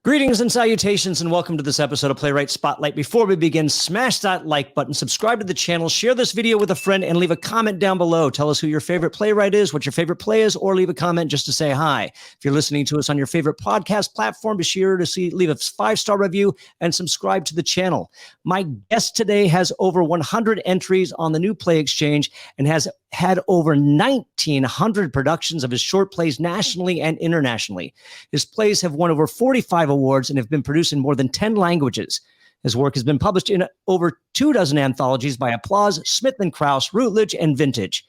Greetings and salutations, and welcome to this episode of Playwright Spotlight. Before we begin, smash that like button, subscribe to the channel, share this video with a friend, and leave a comment down below. Tell us who your favorite playwright is, what your favorite play is, or leave a comment just to say hi. If you're listening to us on your favorite podcast platform, be sure to leave a 5-star review and subscribe to the channel. My guest today has over 100 entries on the New Play Exchange and has had over 1,900 productions of his short plays nationally and internationally. His plays have won over 45 awards and have been produced in more than 10 languages. His work has been published in over 24 anthologies by Applause, Smith & Krause, Routledge, and Vintage.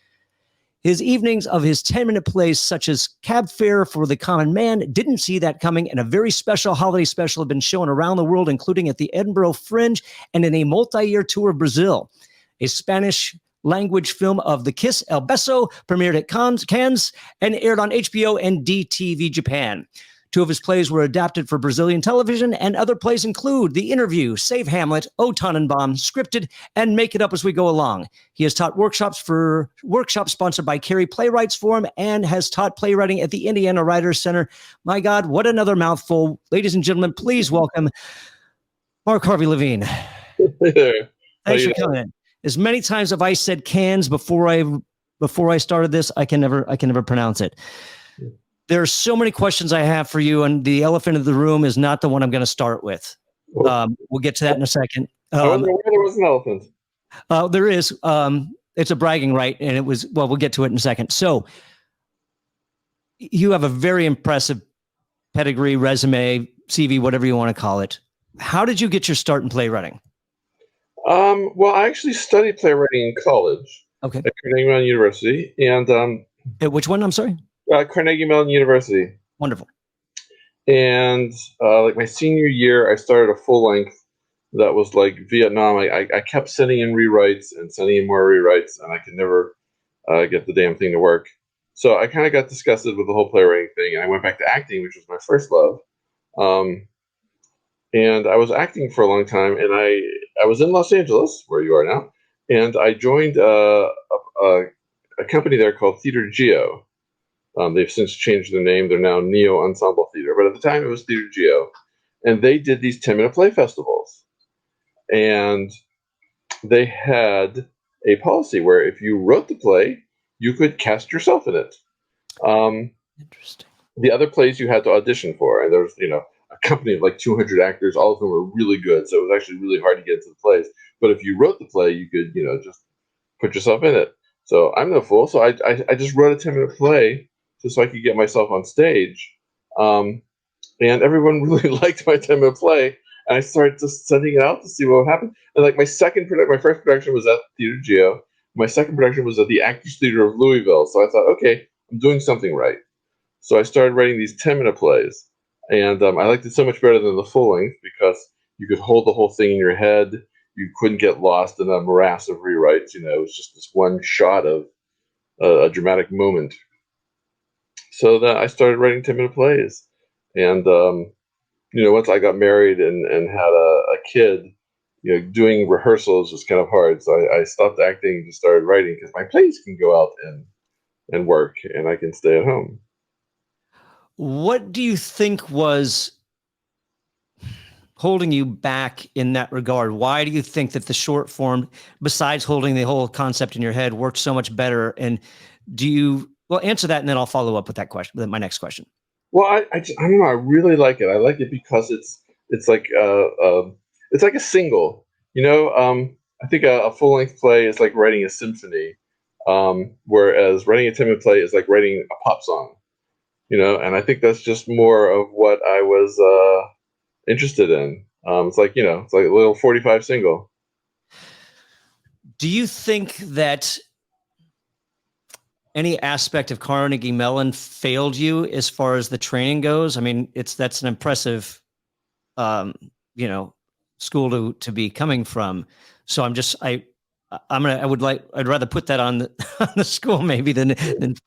His evenings of his 10-minute plays such as Cab Fare for the Common Man, Didn't See That Coming, and a very special holiday special have been shown around the world, including at the Edinburgh Fringe and in a multi-year tour of Brazil. A Spanish language film of The Kiss El Beso premiered at Cannes and aired on HBO and DTV Japan. 2 of his plays were adapted for Brazilian television, and other plays include The Interview, Save Hamlet, O Tannenbaum, Scripted, and Make It Up As We Go Along. He has taught workshops sponsored by Carey Playwrights Forum and has taught playwriting at the Indiana Writers Center. My God, what another mouthful. Ladies and gentlemen, please welcome Mark Harvey Levine. Hey there. Thanks for coming in. As many times have I said Cannes before I started this, I can never pronounce it. There are so many questions I have for you, and the elephant in the room is not the one I'm going to start with. We'll get to that in a second. I wasn't aware there was an elephant. There is. It's a bragging right, and it was. Well, we'll get to it in a second. So, you have a very impressive pedigree, resume, CV, whatever you want to call it. How did you get your start in playwriting? Well, I actually studied playwriting in college. Okay. At Carnegie Mellon University, and which one? I'm sorry. Carnegie Mellon University. Wonderful. And like my senior year, I started a full length that was like Vietnam. I kept sending in rewrites and sending in more rewrites, and I could never get the damn thing to work. So I kind of got disgusted with the whole playwriting thing, and I went back to acting, which was my first love. And I was acting for a long time, and I was in Los Angeles, where you are now, and I joined a company there called Theater Geo. They've since changed their name. They're now Neo Ensemble Theater. But at the time, it was Theater Geo. And they did these 10-minute play festivals. And they had a policy where if you wrote the play, you could cast yourself in it. Interesting. The other plays you had to audition for. And there was, a company of like 200 actors. All of them were really good. So it was actually really hard to get into the plays. But if you wrote the play, you could, just put yourself in it. So I'm no fool. So I just wrote a 10-minute play just so I could get myself on stage. And everyone really liked my 10-minute play. And I started just sending it out to see what would happen. And like my first production was at Theater Geo. My second production was at the Actors Theater of Louisville. So I thought, okay, I'm doing something right. So I started writing these 10-minute plays. And I liked it so much better than the full length because you could hold the whole thing in your head. You couldn't get lost in a morass of rewrites. It was just this one shot of a dramatic moment. So that I started writing 10-minute plays. And, once I got married and had a kid, doing rehearsals was kind of hard. So I stopped acting and just started writing because my plays can go out and work and I can stay at home. What do you think was holding you back in that regard? Why do you think that the short form, besides holding the whole concept in your head, worked so much better? And answer that, and then I'll follow up with that question, with my next question. Well, I don't know. I really like it. I like it because it's like a single. I think a full length play is like writing a symphony, whereas writing a 10-minute play is like writing a pop song. And I think that's just more of what I was interested in. It's like a little 45 single. Do you think that any aspect of Carnegie Mellon failed you as far as the training goes? I mean, that's an impressive, school to be coming from. So I'd rather put that on the school maybe than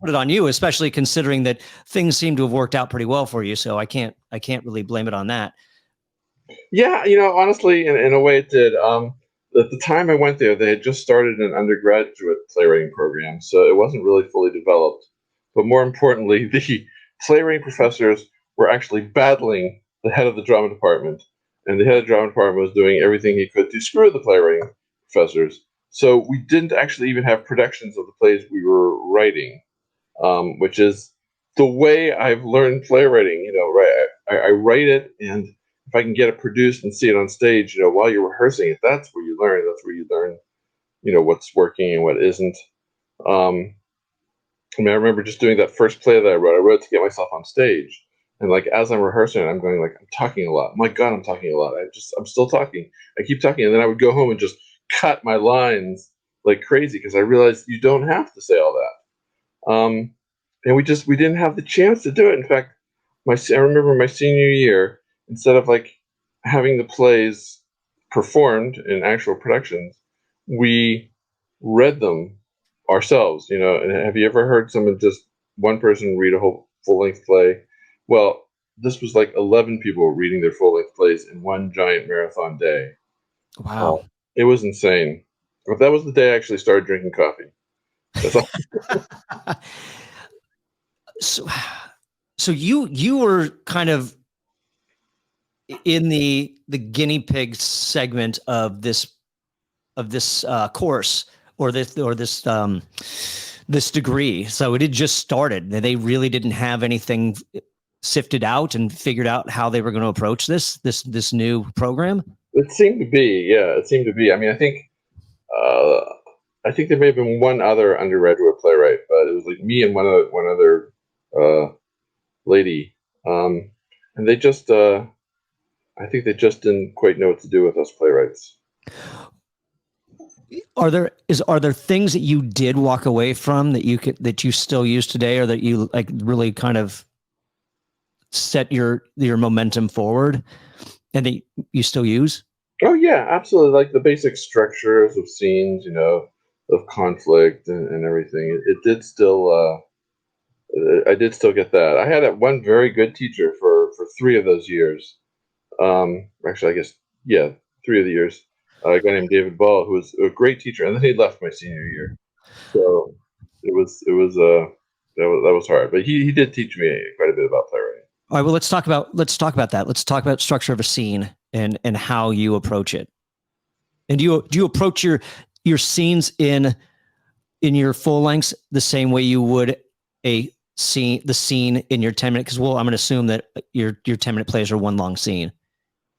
put it on you, especially considering that things seem to have worked out pretty well for you. So I can't really blame it on that. Yeah, honestly, in a way it did. At the time I went there, they had just started an undergraduate playwriting program, so it wasn't really fully developed. But more importantly, the playwriting professors were actually battling the head of the drama department, and the head of the drama department was doing everything he could to screw the playwriting professors. So we didn't actually even have productions of the plays we were writing, which is the way I've learned playwriting. Right? I write it, and if I can get it produced and see it on stage, while you're rehearsing it, that's where you learn. That's where you learn, what's working and what isn't. I remember just doing that first play that I wrote. I wrote it to get myself on stage, and like as I'm rehearsing it, I'm going like, I'm talking a lot. My God, I'm talking a lot. I'm still talking. I keep talking, and then I would go home and just cut my lines like crazy because I realized you don't have to say all that. And we didn't have the chance to do it. In fact, I remember my senior year, instead of like having the plays performed in actual productions, we read them ourselves. And have you ever heard one person read a whole full length play? Well, this was like 11 people reading their full length plays in one giant marathon day. Wow. It was insane. But that was the day I actually started drinking coffee. That's all. So you were kind of in the guinea pig segment of this course or this degree. So it had just started. They really didn't have anything sifted out and figured out how they were going to approach this new program. It seemed to be, yeah. It seemed to be. I mean, I think there may have been one other undergraduate playwright, but it was like me and one other lady, and they just, I think they just didn't quite know what to do with us playwrights. Are there things that you did walk away from that you still use today, or that you like really kind of set your momentum forward, and that you still use? Oh yeah, absolutely. Like the basic structures of scenes, of conflict and everything. It did still. I did still get that. I had one very good teacher for 3 of those years. Actually, I guess, yeah, 3 of the years. A guy named David Ball, who was a great teacher, and then he left my senior year. So that was hard. But he did teach me quite a bit about playwriting. All right. Well, let's talk about that. Let's talk about structure of a scene and how you approach it. And do you approach your scenes in your full lengths the same way you would the scene in your 10-minute? Because I'm going to assume that your 10-minute plays are one long scene.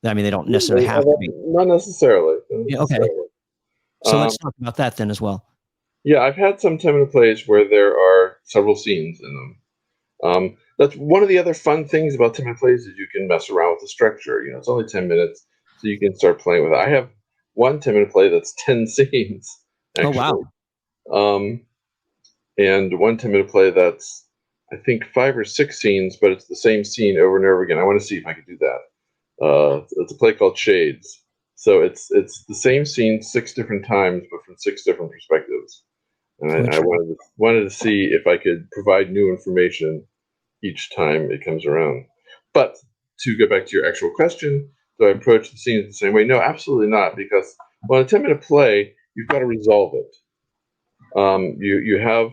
I mean, they don't necessarily have to be. Not necessarily. Yeah, okay. So let's talk about that then as well. Yeah, I've had some 10-minute plays where there are several scenes in them. That's one of the other fun things about 10-minute plays is you can mess around with the structure. It's only 10 minutes, so you can start playing with it. I have one 10-minute play that's 10 scenes, actually. Oh, wow. And one 10-minute play that's, I think, 5 or 6 scenes, but it's the same scene over and over again. I want to see if I could do that. It's a play called Shades. So it's the same scene 6 different times, but from 6 different perspectives. And I wanted to see if I could provide new information each time it comes around. But to get back to your actual question, do I approach the scenes the same way? No, absolutely not. Because on a 10-minute play, you've got to resolve it. You have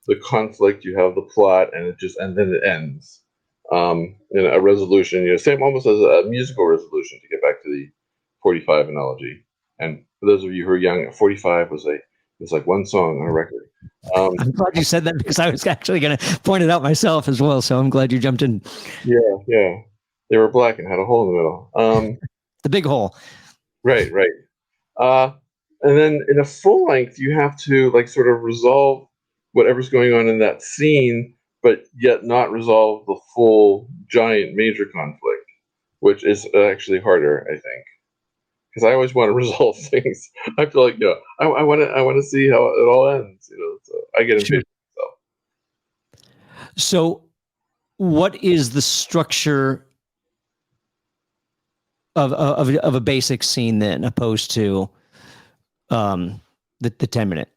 the conflict, you have the plot, and then it ends in a resolution. Same almost as a musical resolution. To get back to the 45 analogy, and for those of you who are young, 45 was like one song on a record. I'm glad you said that because I was actually going to point it out myself as well. So I'm glad you jumped in. Yeah. They were black and had a hole in the middle. The big hole. Right. And then in a full length, you have to like sort of resolve whatever's going on in that scene, but yet not resolve the full giant major conflict, which is actually harder, I think. Because I always want to resolve things. I feel like, I want to see how it all ends. So I get impatient. So, what is the structure of a basic scene then, opposed to the 10-minute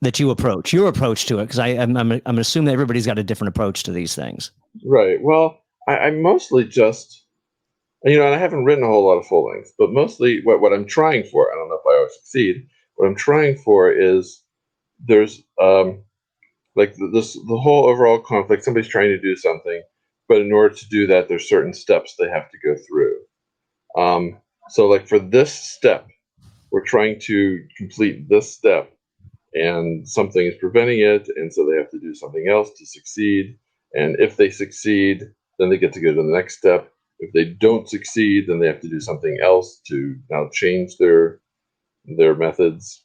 that you approach? Your approach to it, because I'm assuming that everybody's got a different approach to these things. Right. Well, I mostly just. And I haven't written a whole lot of full lengths, but mostly what I'm trying for, I don't know if I always succeed, what I'm trying for is there's like the whole overall conflict, somebody's trying to do something, but in order to do that, there's certain steps they have to go through. So like for this step, we're trying to complete this step, and something is preventing it, and so they have to do something else to succeed. And if they succeed, then they get to go to the next step. If they don't succeed, then they have to do something else to now change their methods.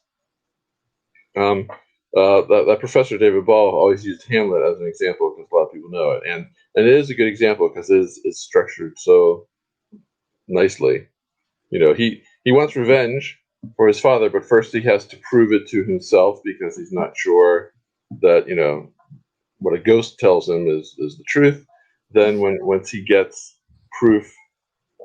That Professor David Ball always used Hamlet as an example because a lot of people know it, and it is a good example because it's structured so nicely. He wants revenge for his father, but first he has to prove it to himself because he's not sure that what a ghost tells him is the truth. Then once he gets proof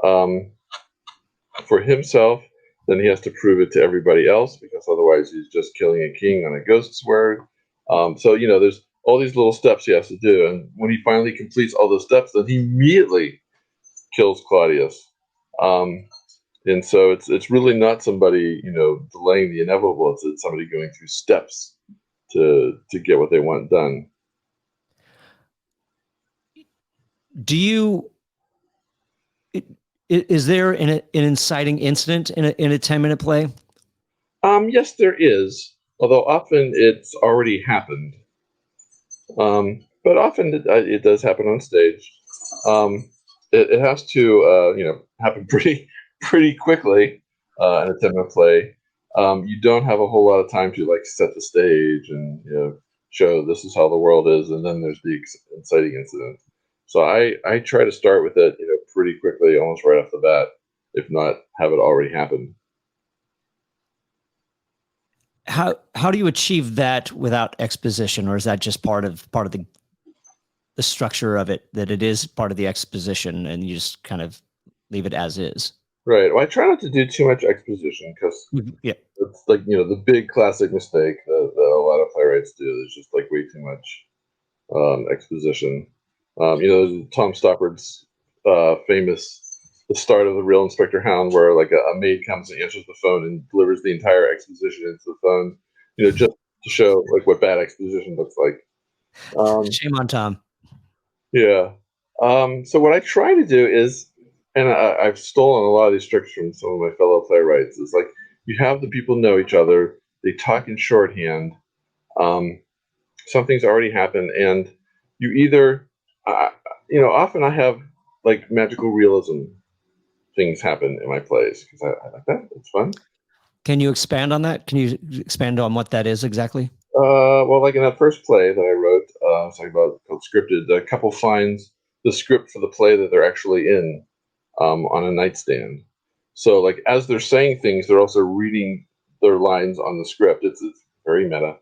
for himself, then he has to prove it to everybody else because otherwise he's just killing a king on a ghost's word. So there's all these little steps he has to do, and when he finally completes all those steps, then he immediately kills Claudius. And so it's really not somebody delaying the inevitable. It's somebody going through steps to get what they want done. Is there an inciting incident in a 10-minute play? Yes, there is. Although often it's already happened. But often it does happen on stage. It has to happen pretty quickly in a 10-minute play. You don't have a whole lot of time to set the stage and show this is how the world is, and then there's the inciting incident. So I try to start with it pretty quickly, almost right off the bat, if not have it already happen. How do you achieve that without exposition, or is that just part of the structure of it, that it is part of the exposition and you just kind of leave it as is? Right. Well, I try not to do too much exposition because it's the big classic mistake that a lot of playwrights do is just way too much exposition. Tom Stoppard's famous "The Start of the Real Inspector Hound," where a maid comes and answers the phone and delivers the entire exposition into the phone, just to show what bad exposition looks like. Shame on Tom. Yeah. So what I try to do is, and I've stolen a lot of these tricks from some of my fellow playwrights, is you have the people know each other, they talk in shorthand, something's already happened, and you either, often I have magical realism things happen in my plays because I like that. It's fun. Can you expand on that? Can you expand on what that is exactly? Well, in that first play that I wrote, I was talking about called Scripted, a couple finds the script for the play that they're actually in on a nightstand. So, as they're saying things, they're also reading their lines on the script. It's very meta.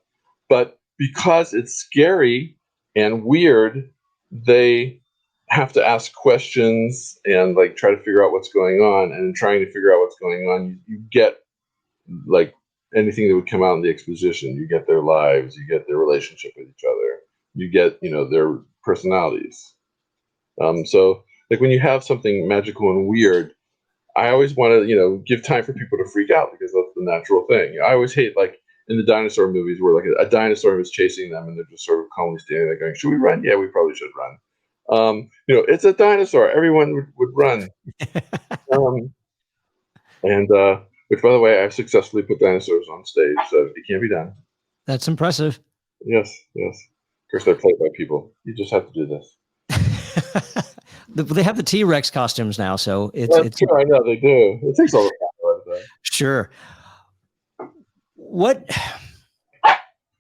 But because it's scary and weird, they have to ask questions and try to figure out what's going on. And in trying to figure out what's going on, you get anything that would come out in the exposition. You get their lives, you get their relationship with each other, you get their personalities. So when you have something magical and weird, I always want to give time for people to freak out because that's the natural thing. I always hate in the dinosaur movies where a dinosaur is chasing them and they're just sort of calmly standing there going, "Should we run? Yeah, we probably should run." It's a dinosaur. Everyone would run. Which, by the way, I've successfully put dinosaurs on stage, so it can be done. That's impressive. Yes. Of course, they're played by people. You just have to do this. They have the T-Rex costumes now, so it's true. I know they do. It takes all the power out of that. Sure.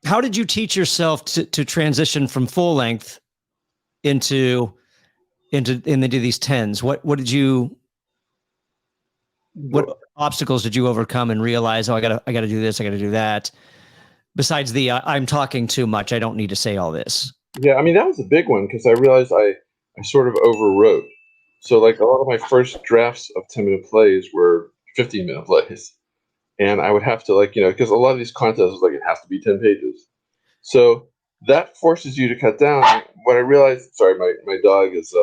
How did you teach yourself to transition from full length into these 10s? What obstacles did you overcome and realize, I gotta do this, I gotta do that? Besides the I'm talking too much, I don't need to say all this. Yeah, I mean that was a big one because I realized I sort of overwrote. So a lot of my first drafts of 10-minute plays were 15-minute plays, and I would have to because a lot of these contests was it has to be 10 pages. So that forces you to cut down. What I realized, sorry, my dog is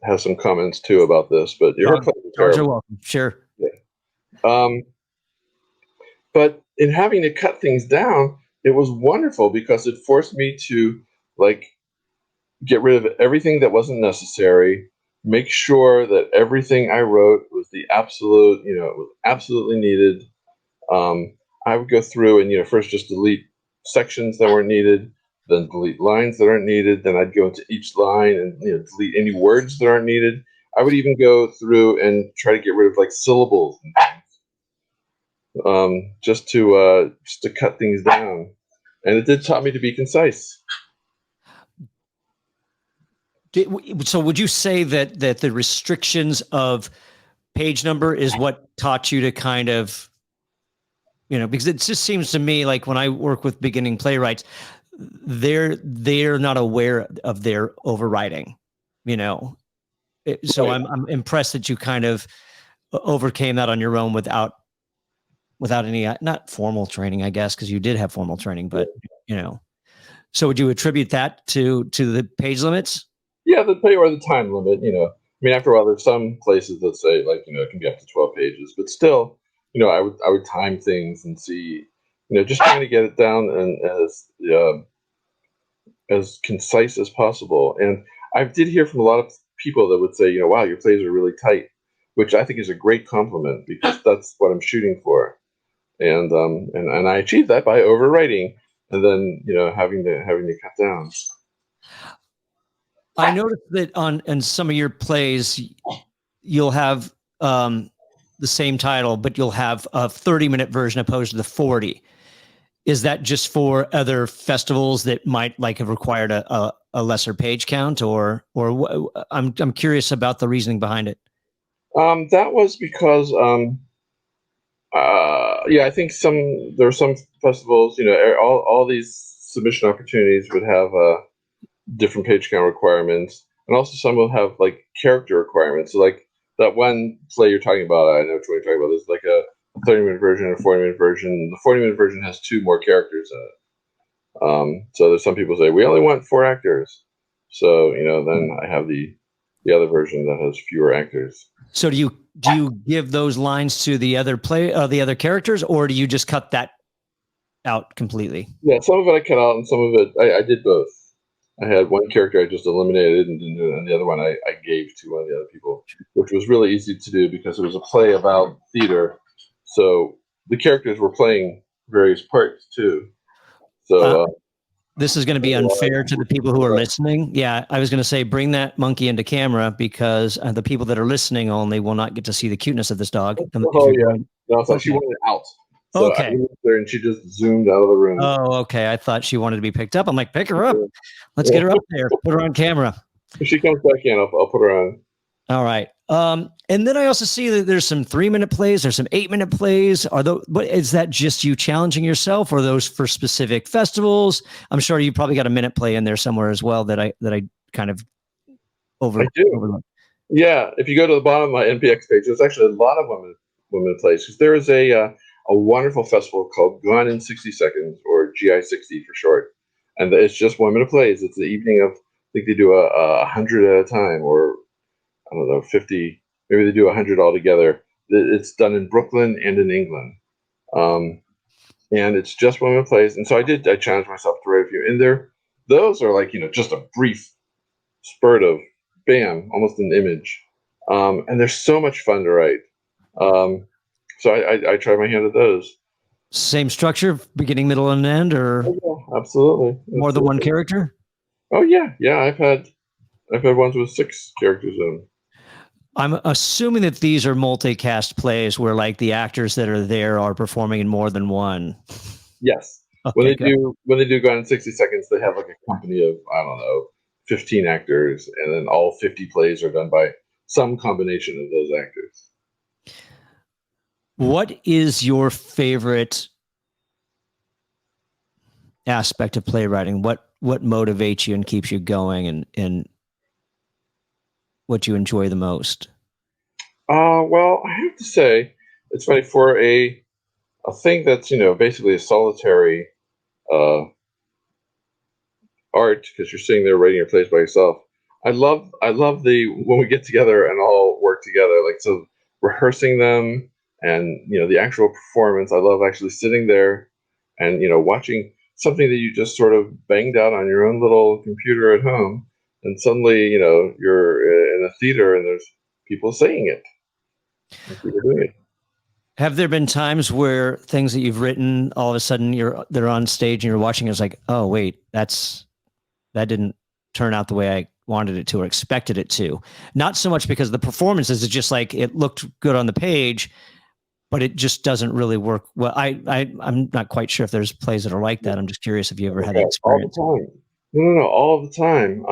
has some comments too about this, but her plays are terrible. You're welcome. Sure. Yeah. But in having to cut things down, it was wonderful because it forced me to get rid of everything that wasn't necessary, make sure that everything I wrote was the absolute, it was absolutely needed. I would go through and first just delete sections that weren't needed, then delete lines that aren't needed. Then I'd go into each line and delete any words that aren't needed. I would even go through and try to get rid of like syllables and things, just to cut things down. And it did taught me to be concise. So would you say that the restrictions of page number is what taught you to kind of, because it just seems to me like when I work with beginning playwrights, they're not aware of their overwriting, so right. I'm impressed that you kind of overcame that on your own without any, not formal training, I guess, because you did have formal training, but so would you attribute that to the page limits? Yeah, the pay or the time limit, I mean, after a while, there's some places that say like, it can be up to 12 pages, but still, I would time things and see, just trying to get it down and as concise as possible. And I did hear from a lot of people that would say, wow, your plays are really tight, which I think is a great compliment because that's what I'm shooting for. And I achieved that by overwriting and then, having to cut down. I noticed that in some of your plays, you'll have the same title, but you'll have a 30-minute version opposed to the 40. Is that just for other festivals that might have required a lesser page count, or I'm curious about the reasoning behind it. That was because I think there are some festivals, all these submission opportunities would have different page count requirements, and also some will have like character requirements. So like that one play you're talking about, I know which one you're talking about. There's like a 30-minute version and a 40-minute version. The 40-minute version has 2 more characters in it. So there's some people say we only want 4 actors. So then I have the other version that has fewer actors. So do you give those lines to the other the other characters, or do you just cut that out completely? Yeah, some of it I cut out, and some of it I did both. I had one character I just eliminated and didn't do it, and the other one I gave to one of the other people, which was really easy to do because it was a play about theater. So the characters were playing various parts too. So this is going to be unfair to the people who are listening. Yeah, I was going to say bring that monkey into camera because the people that are listening only will not get to see the cuteness of this dog. Oh yeah, no, so she wanted out. So okay. I went there and she just zoomed out of the room. Oh, okay. I thought she wanted to be picked up. I'm like, pick her up. Let's get her up there. Put her on camera. If she comes back in, I'll put her on. All right. And then I also see that there's some 3-minute plays. There's some 8-minute plays. What is that? Just you challenging yourself, or those for specific festivals? I'm sure you probably got a minute play in there somewhere as well that I kind of overlooked. Yeah. If you go to the bottom of my NPX page, there's actually a lot of women plays because there is a wonderful festival called Gone in 60 Seconds, or GI60 for short, and it's just 1 minute plays. It's the evening of, I think they do 100 at a time, or I don't know, 50, maybe they do 100 altogether. It's done in Brooklyn and in England. And it's just 1 minute plays. And so I challenged myself to write a few. And those are like, just a brief spurt of bam, almost an image. And they're so much fun to write. So I try my hand at those. Same structure, beginning, middle, and end, or absolutely. More than one character? Oh yeah. Yeah. I've had ones with 6 characters in them. I'm assuming that these are multicast plays where like the actors that are there are performing in more than one. Yes. Okay, when they do Gone in 60 Seconds, they have like a company of, I don't know, 15 actors, and then all 50 plays are done by some combination of those actors. What is your favorite aspect of playwriting? What motivates you and keeps you going, and what you enjoy the most? Well, I have to say, it's funny, for a thing that's basically a solitary art, because you're sitting there writing your plays by yourself. I love when we get together and all work together, like, so rehearsing them and the actual performance. I love actually sitting there and watching something that you just sort of banged out on your own little computer at home, and suddenly, you know, you're in a theater and there's people saying it. People doing it. Have there been times where things that you've written, all of a sudden they're on stage and you're watching, it's like, oh wait, that didn't turn out the way I wanted it to or expected it to. Not so much because the performances, it's just like it looked good on the page, but it just doesn't really work. Well, I'm not quite sure if there's plays that are like that. I'm just curious if you ever had that All the experience. time. No, all the time.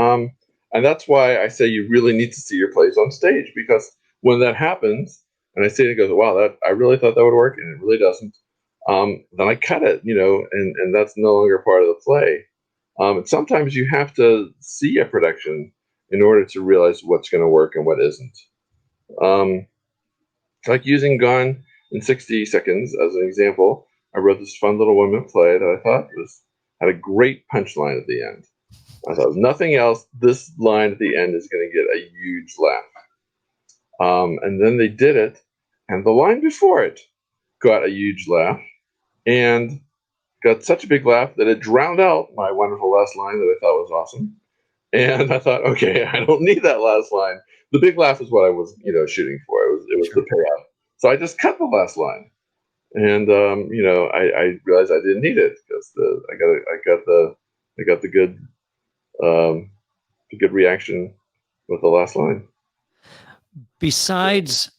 And that's why I say you really need to see your plays on stage, because when that happens, and I see it, goes, wow, that I really thought that would work, and it really doesn't. Then I cut it, you know, and that's no longer part of the play. And sometimes you have to see a production in order to realize what's going to work and what isn't. Um, like using Gone in 60 Seconds as an example, I wrote this fun little one-minute play that I thought had a great punchline at the end. I thought, nothing else, this line at the end is going to get a huge laugh. And then they did it, and the line before it got a huge laugh, and got such a big laugh that it drowned out my wonderful last line that I thought was awesome. And I thought, okay, I don't need that last line. The big laugh is what I was, you know, shooting for. It was Sure. the payout. So I just cut the last line, and you know, I realized I didn't need it because I got um, the good reaction with the last line. Besides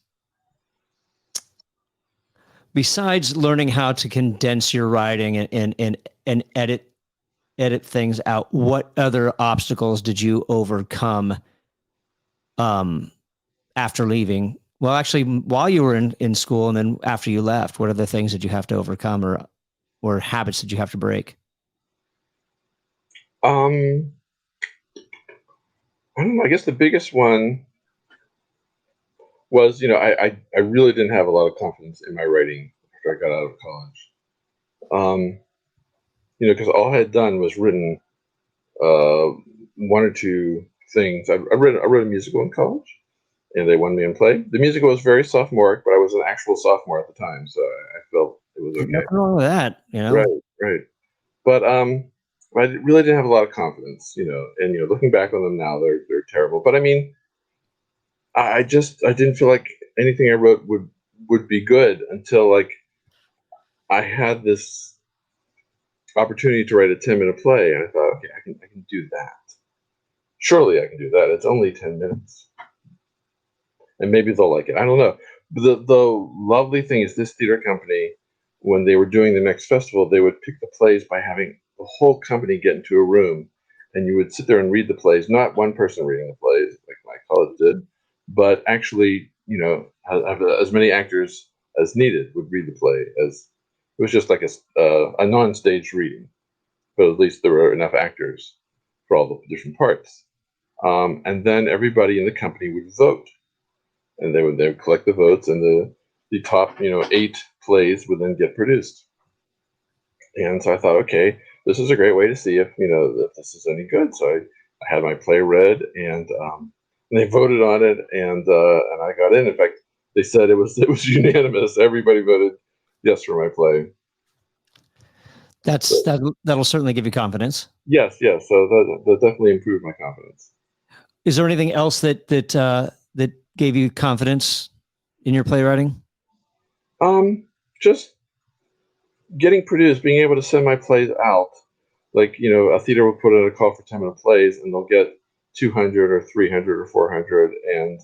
learning how to condense your writing and edit things out, what other obstacles did you overcome after leaving? Well, actually, while you were in school and then after you left, what are the things that you have to overcome or habits that you have to break? Um, I don't know. I guess the biggest one was, you know, I really didn't have a lot of confidence in my writing after I got out of college. You know, because all I had done was written uh, one or two things. I wrote a musical in college, and they won me in play. The musical was very sophomoric, but I was an actual sophomore at the time, so I felt it was There's okay. nothing wrong with that, you know? Right, right. But really didn't have a lot of confidence, you know. And you know, looking back on them now, they're terrible. But I mean, I didn't feel like anything I wrote would be good until like I had this opportunity to write a 10-minute play, and I thought, okay, I can do that. Surely I can do that. It's only 10 minutes, and maybe they'll like it. I don't know. The lovely thing is, this theater company, when they were doing the next festival, they would pick the plays by having the whole company get into a room, and you would sit there and read the plays. Not one person reading the plays like my college did, but actually, you know, have as many actors as needed would read the play. As it was just like a non-staged reading, but at least there were enough actors for all the different parts. And then everybody in the company would vote, and they would collect the votes, and the top, you know, 8 plays would then get produced. And so I thought, okay, this is a great way to see if, you know, if this is any good. So I had my play read, and they voted on it, and I got in. In fact, they said it was unanimous. Everybody voted yes for my play. So, That'll certainly give you confidence. yes, yes. So that definitely improved my confidence. Is there anything else that gave you confidence in your playwriting? Just getting produced, being able to send my plays out. Like, you know, a theater will put out a call for 10-minute plays, and they'll get 200 or 300 or 400, and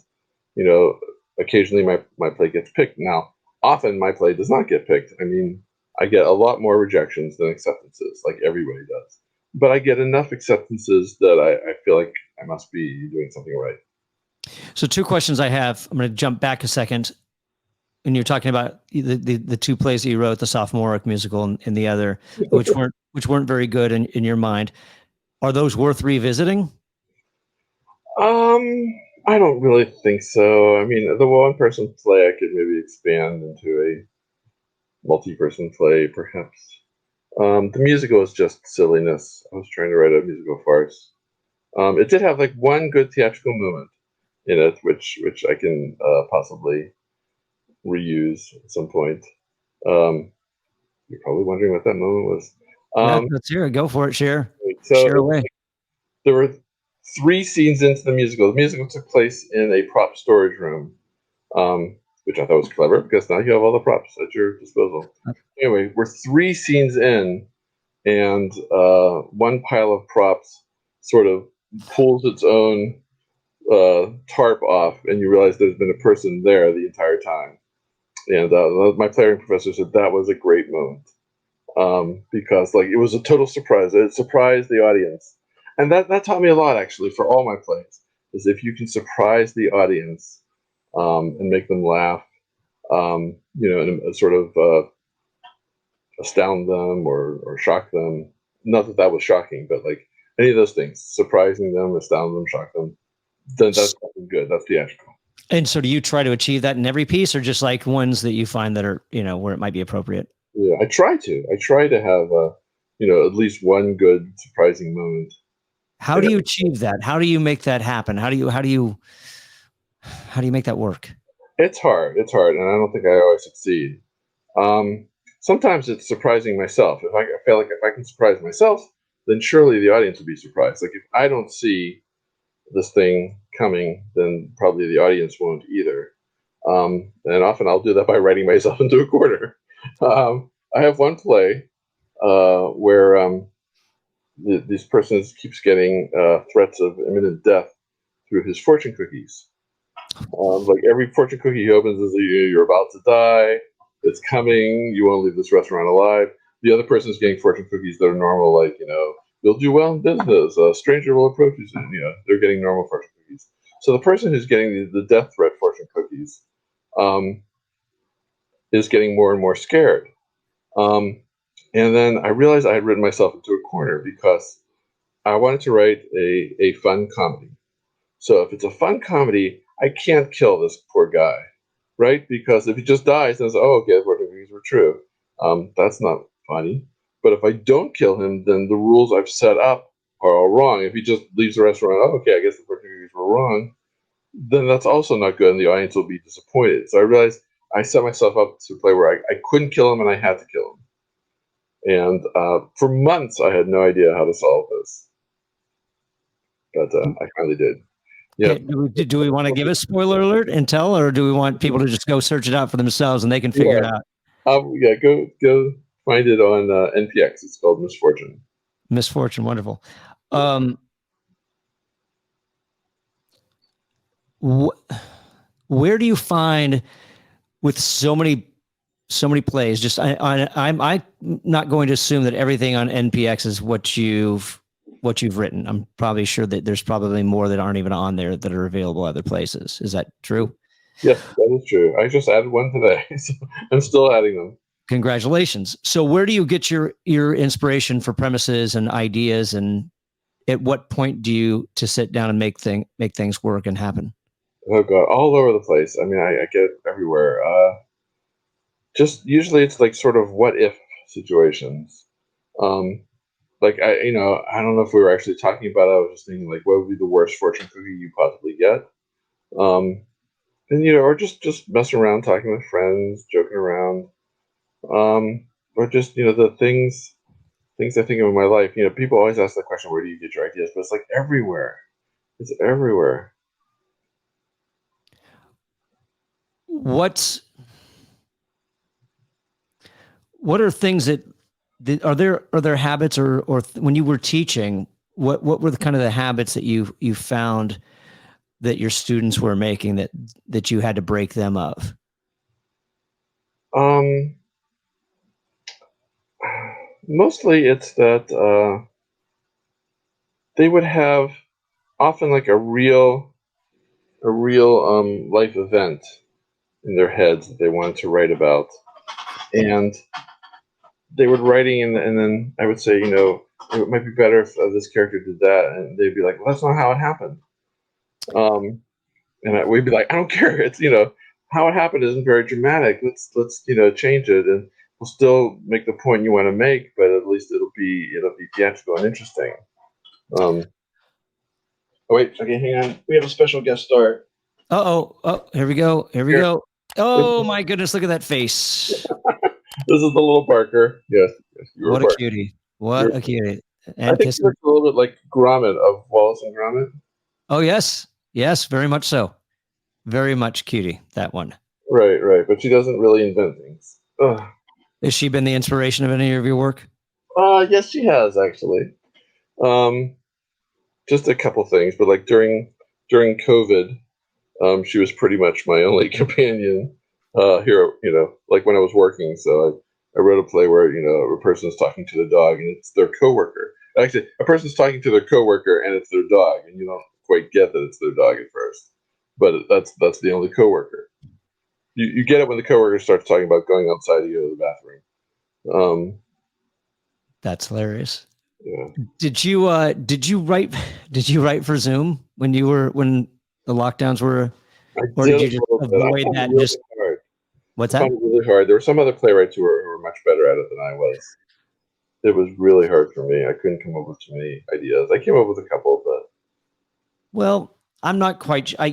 you know, occasionally my play gets picked. Now, often my play does not get picked. I mean, I get a lot more rejections than acceptances, like everybody does. But I get enough acceptances that I feel like I must be doing something right. So 2 questions I have. I'm going to jump back a second. And you're talking about the 2 plays that you wrote, the sophomoric musical and the other, which weren't very good in your mind. Are those worth revisiting? Um, I don't really think so. I mean, the one-person play I could maybe expand into a multi-person play, perhaps. The musical is just silliness. I was trying to write a musical farce. It did have like one good theatrical moment in it, which I can possibly reuse at some point. Um, you're probably wondering what that moment was. Yeah, Um, let's hear it. Go for it. Share so away. there were 3 scenes into the musical took place in a prop storage room, which I thought was clever because now you have all the props at your disposal. Anyway, we're 3 scenes in, and one pile of props sort of pulls its own tarp off, and you realize there's been a person there the entire time. And my playwriting professor said that was a great moment, because like it was a total surprise. It surprised the audience, and that taught me a lot actually for all my plays. Is if you can surprise the audience and make them laugh, and sort of astound them or shock them. Not that was shocking, but like any of those things, surprising them, astound them, shock them. Then that's good. That's theatrical. And so do you try to achieve that in every piece, or just like ones that you find that are, where it might be appropriate? Yeah, I try to have, at least one good surprising moment. How do you achieve that? How do you make that happen? How do you make that work? It's hard, and I don't think I always succeed. Sometimes it's surprising myself. I feel like if I can surprise myself, then surely the audience will be surprised. Like if I don't see this thing coming, then probably the audience won't either. And often I'll do that by writing myself into a corner. I have one play where this person keeps getting threats of imminent death through his fortune cookies. Like every fortune cookie he opens is you're about to die, it's coming, you won't leave this restaurant alive. The other person is getting fortune cookies that are normal, like, you'll do well in business, a stranger will approach you soon. They're getting normal fortune cookies. So the person who's getting the death threat fortune cookies is getting more and more scared. And then I realized I had written myself into a corner because I wanted to write a fun comedy. So if it's a fun comedy, I can't kill this poor guy, right? Because if he just dies, then it's, okay, the fortune cookies were true. That's not funny. But if I don't kill him, then the rules I've set up are all wrong. If he just leaves the restaurant, okay, I guess the fortune cookies were wrong, then that's also not good, and the audience will be disappointed. So I realized I set myself up to a play where I couldn't kill him and I had to kill him. And for months, I had no idea how to solve this. But I finally did. Yeah. Do we want to give a spoiler alert and tell, or do we want people to just go search it out for themselves and they can figure it out? Yeah, go find it on NPX. It's called Misfortune. Misfortune, wonderful. Where do you find, with so many plays, just I'm not going to assume that everything on NPX is what you've written. I'm probably sure that there's probably more that aren't even on there that are available other places. Is that true? Yes, that is true. I just added one today, so I'm still adding them. Congratulations. So where do you get your inspiration for premises and ideas, and at what point do you to sit down and make things work and happen? Oh God, all over the place. I mean, I get it everywhere. Just usually it's like sort of what if situations. Like I don't know if we were actually talking about it. I was just thinking like, what would be the worst fortune cookie you possibly get? And or just messing around, talking with friends, joking around, or just the things I think of in my life. People always ask the question, where do you get your ideas? But it's like everywhere. It's everywhere. What are things that are there habits or when you were teaching, what were the kind of the habits that you found that your students were making that you had to break them of? Mostly it's that they would have often like a real life event in their heads that they wanted to write about, and they would writing and then I would say, it might be better if this character did that, and they'd be like, well, that's not how it happened. And we'd be like, I don't care. It's how it happened isn't very dramatic. Let's change it, and we'll still make the point you want to make, but at least it'll be theatrical and interesting. Oh wait, okay, hang on. We have a special guest star. Oh, here we go. Oh my goodness, look at that face. This is the little Barker. Yes. What a cutie. What a cutie. I And think he kissing. looks a little bit like Gromit of Wallace and Gromit. Oh yes, yes, very much so. Very much cutie, that one. Right, right. But she doesn't really invent things. Ugh. Has she been the inspiration of any of your work? Yes, she has actually. Um, just a couple things, but like during COVID, she was pretty much my only companion here. Like when I was working. So I wrote a play where a person's talking to the dog and it's their coworker. Actually, a person's talking to their coworker and it's their dog, and you don't quite get that it's their dog at first, but that's the only coworker. You get it when the coworker starts talking about going outside to go to the bathroom. That's hilarious. Yeah. Did you write for Zoom when the lockdowns were, or did you just avoid that? Really Just hard. what's I that? found it really hard. There were some other playwrights who were much better at it than I was. It was really hard for me. I couldn't come up with too many ideas. I came up with a couple, but Well, I'm not quite. I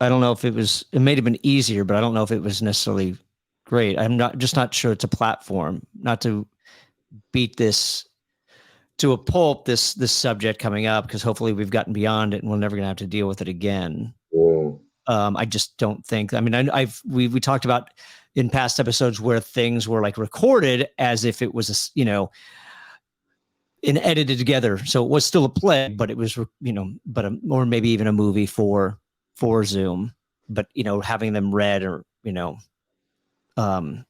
don't know if it may have been easier, but I don't know if it was necessarily great. I'm not sure it's a platform. Not to beat this to a pulp, this subject coming up, because hopefully we've gotten beyond it and we're never going to have to deal with it again. yeah. I just don't think. I mean, we talked about in past episodes where things were like recorded as if it was and edited together, so it was still a play, but it was or maybe even a movie for Zoom, but having them read or um,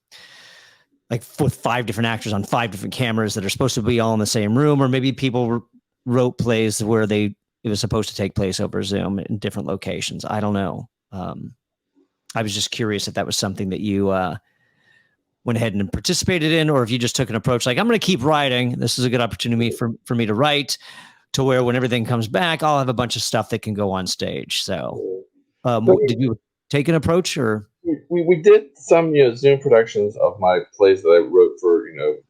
like with 5 different actors on 5 different cameras that are supposed to be all in the same room, or maybe people wrote plays where it was supposed to take place over Zoom in different locations. I don't know. I was just curious if that was something that you went ahead and participated in, or if you just took an approach like, I'm going to keep writing. This is a good opportunity for me to write, to where when everything comes back, I'll have a bunch of stuff that can go on stage. So, did you take an approach, or? We did some Zoom productions of my plays that I wrote for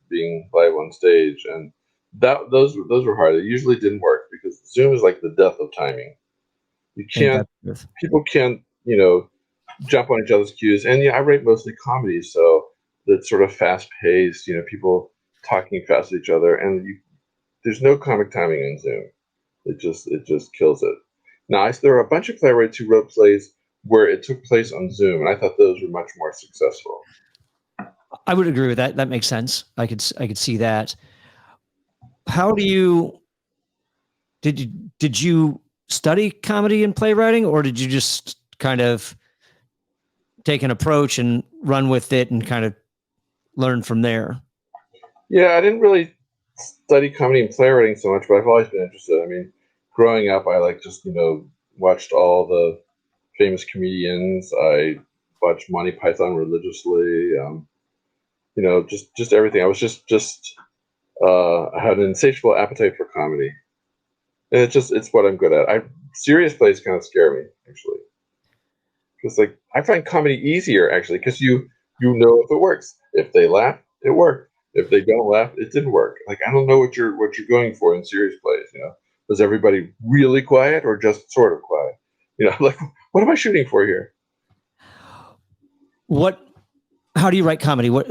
being live on stage, and those were hard. It usually didn't work because Zoom is like the death of timing. You can't People can't jump on each other's cues, and I write mostly comedies, so it's sort of fast paced. People talking fast at each other, and there's no comic timing in Zoom. It just kills it. Now, there are a bunch of playwrights who wrote plays where it took place on Zoom, and I thought those were much more successful. I would agree with that. That makes sense. I could see that. How do you did you study comedy and playwriting, or did you just kind of take an approach and run with it and kind of learn from there? Yeah, I didn't really study comedy and playwriting so much, but I've always been interested. I mean, growing up, I just watched all the famous comedians. I watched Monty Python religiously. Just everything. I was I had an insatiable appetite for comedy, and it's what I'm good at. Serious plays kind of scare me actually, because like I find comedy easier actually, because you know if it works. If they laugh, it worked. If they don't laugh, it didn't work. Like I don't know what you're going for in serious plays. Was everybody really quiet or just sort of quiet? Like what am I shooting for here? How do you write comedy? What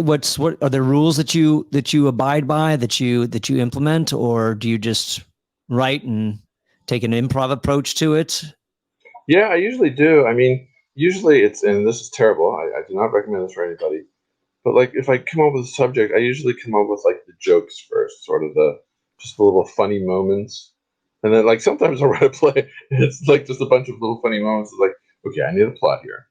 are there rules that you abide by, that you implement, or do you just write and take an improv approach to it? Yeah, I usually do. I mean, usually and this is terrible. I do not recommend this for anybody. But like if I come up with a subject, I usually come up with like the jokes first, sort of just the little funny moments. And then like sometimes I'll write a play and it's like just a bunch of little funny moments. It's like, okay, I need a plot here.